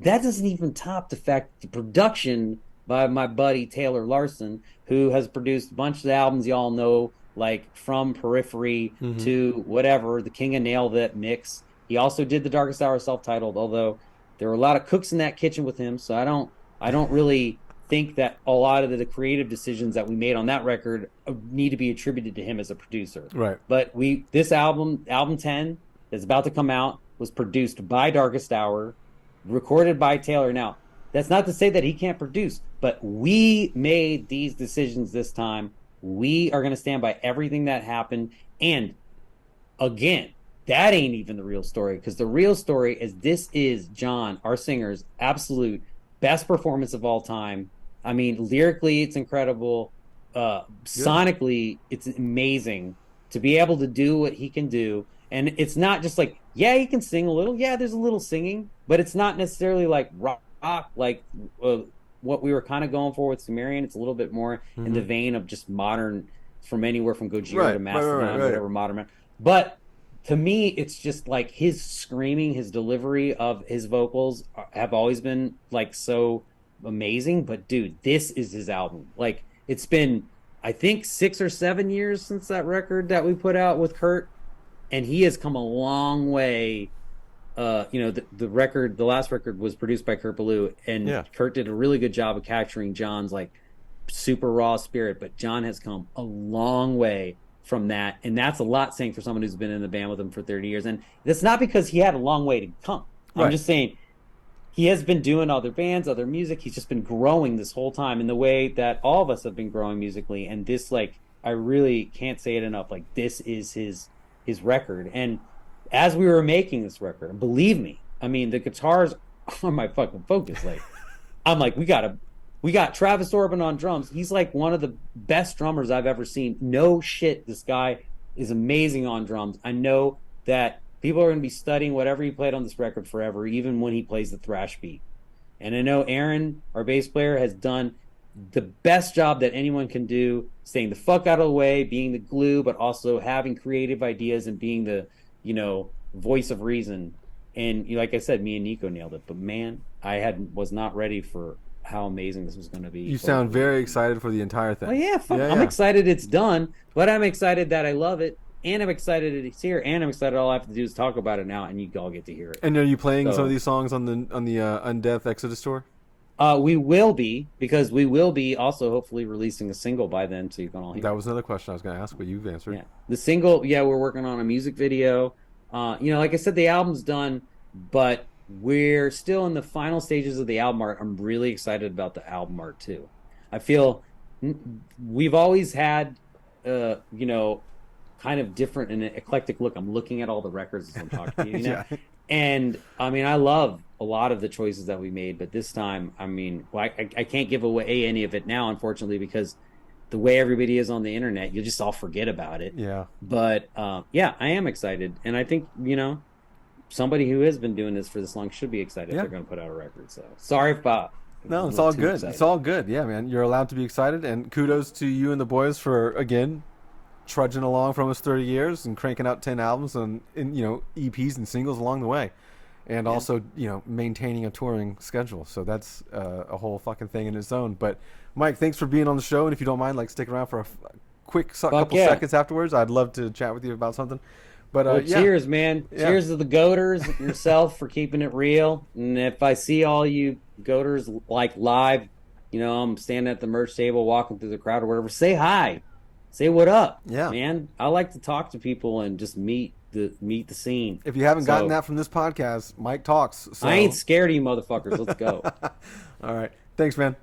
that doesn't even top the fact the production by my buddy Taylor Larson, who has produced a bunch of the albums y'all know, like from Periphery to whatever, the King of Nail That mix. He also did the Darkest Hour self-titled, although there were a lot of cooks in that kitchen with him, so I don't really think that a lot of the creative decisions that we made on that record need to be attributed to him as a producer. Right. But this album 10 that's about to come out, was produced by Darkest Hour, recorded by Taylor. Now, that's not to say that he can't produce, but we made these decisions this time. We are going to stand by everything that happened. And again, that ain't even the real story, because the real story is this is John, our singer's absolute best performance of all time. I mean, lyrically, it's incredible. Sonically, it's amazing to be able to do what he can do. And it's not just like, yeah, he can sing a little. Yeah, there's a little singing, but it's not necessarily like rock, like what we were kind of going for with Sumerian. It's a little bit more in the vein of just modern, from anywhere from Gojira to Mastodon, whatever modern. But to me, it's just like his screaming, his delivery of his vocals have always been like so amazing. But dude, this is his album. Like, it's been, I think, 6 or 7 years since that record that we put out with Kurt, and he has come a long way. The last record was produced by Kurt Ballou, and Kurt did a really good job of capturing John's like super raw spirit. But John has come a long way from that, and that's a lot saying for someone who's been in the band with him for 30 years. And that's not because he had a long way to come. I'm just saying he has been doing other bands, other music. He's just been growing this whole time in the way that all of us have been growing musically. And this, like, I really can't say it enough. Like, this is his record. And as we were making this record, believe me, I mean, the guitars are my fucking focus. Like, I'm like, we got Travis Orban on drums. He's like one of the best drummers I've ever seen. No shit, this guy is amazing on drums. I know that people are going to be studying whatever he played on this record forever, even when he plays the thrash beat. And I know Aaron, our bass player, has done the best job that anyone can do, staying the fuck out of the way, being the glue, but also having creative ideas and being the, voice of reason. And like I said, me and Nico nailed it. But man, was not ready for how amazing this was going to be. You sound very excited for the entire thing. Oh yeah, I'm excited it's done, but I'm excited that I love it, and I'm excited it's here, and I'm excited all I have to do is talk about it now, and you all get to hear it. And are you playing some of these songs on the Undeath Exodus tour? We will be, because we will be also hopefully releasing a single by then, so you can all hear. That was another question I was going to ask, but you've answered. Yeah, the single. Yeah, we're working on a music video. Like I said, the album's done, but we're still in the final stages of the album art. I'm really excited about the album art too. I feel we've always had, kind of different and eclectic look. I'm looking at all the records as I'm talking to you, Yeah. And I mean, I love a lot of the choices that we made, but this time, I mean, I can't give away any of it now, unfortunately, because the way everybody is on the internet, you'll just all forget about it. Yeah. But I am excited, and I think somebody who has been doing this for this long should be excited if they're going to put out a record. So sorry if no, it's all good. Excited. It's all good. Yeah, man, you're allowed to be excited, and kudos to you and the boys for again trudging along for almost 30 years and cranking out 10 albums and EPs and singles along the way, and also maintaining a touring schedule. So that's a whole fucking thing in its own. But Mike, thanks for being on the show, and if you don't mind, like, stick around for a quick couple seconds afterwards. I'd love to chat with you about something. But Well, yeah. cheers, man. Yeah. Cheers to the goaters, yourself for keeping it real. And if I see all you goaters like live, I'm standing at the merch table, walking through the crowd or whatever, say hi. Say what up. Yeah. Man. I like to talk to people and just meet the scene. If you haven't So, gotten that from this podcast, Mike talks. So. I ain't scared of you motherfuckers. Let's go. All right. Thanks, man.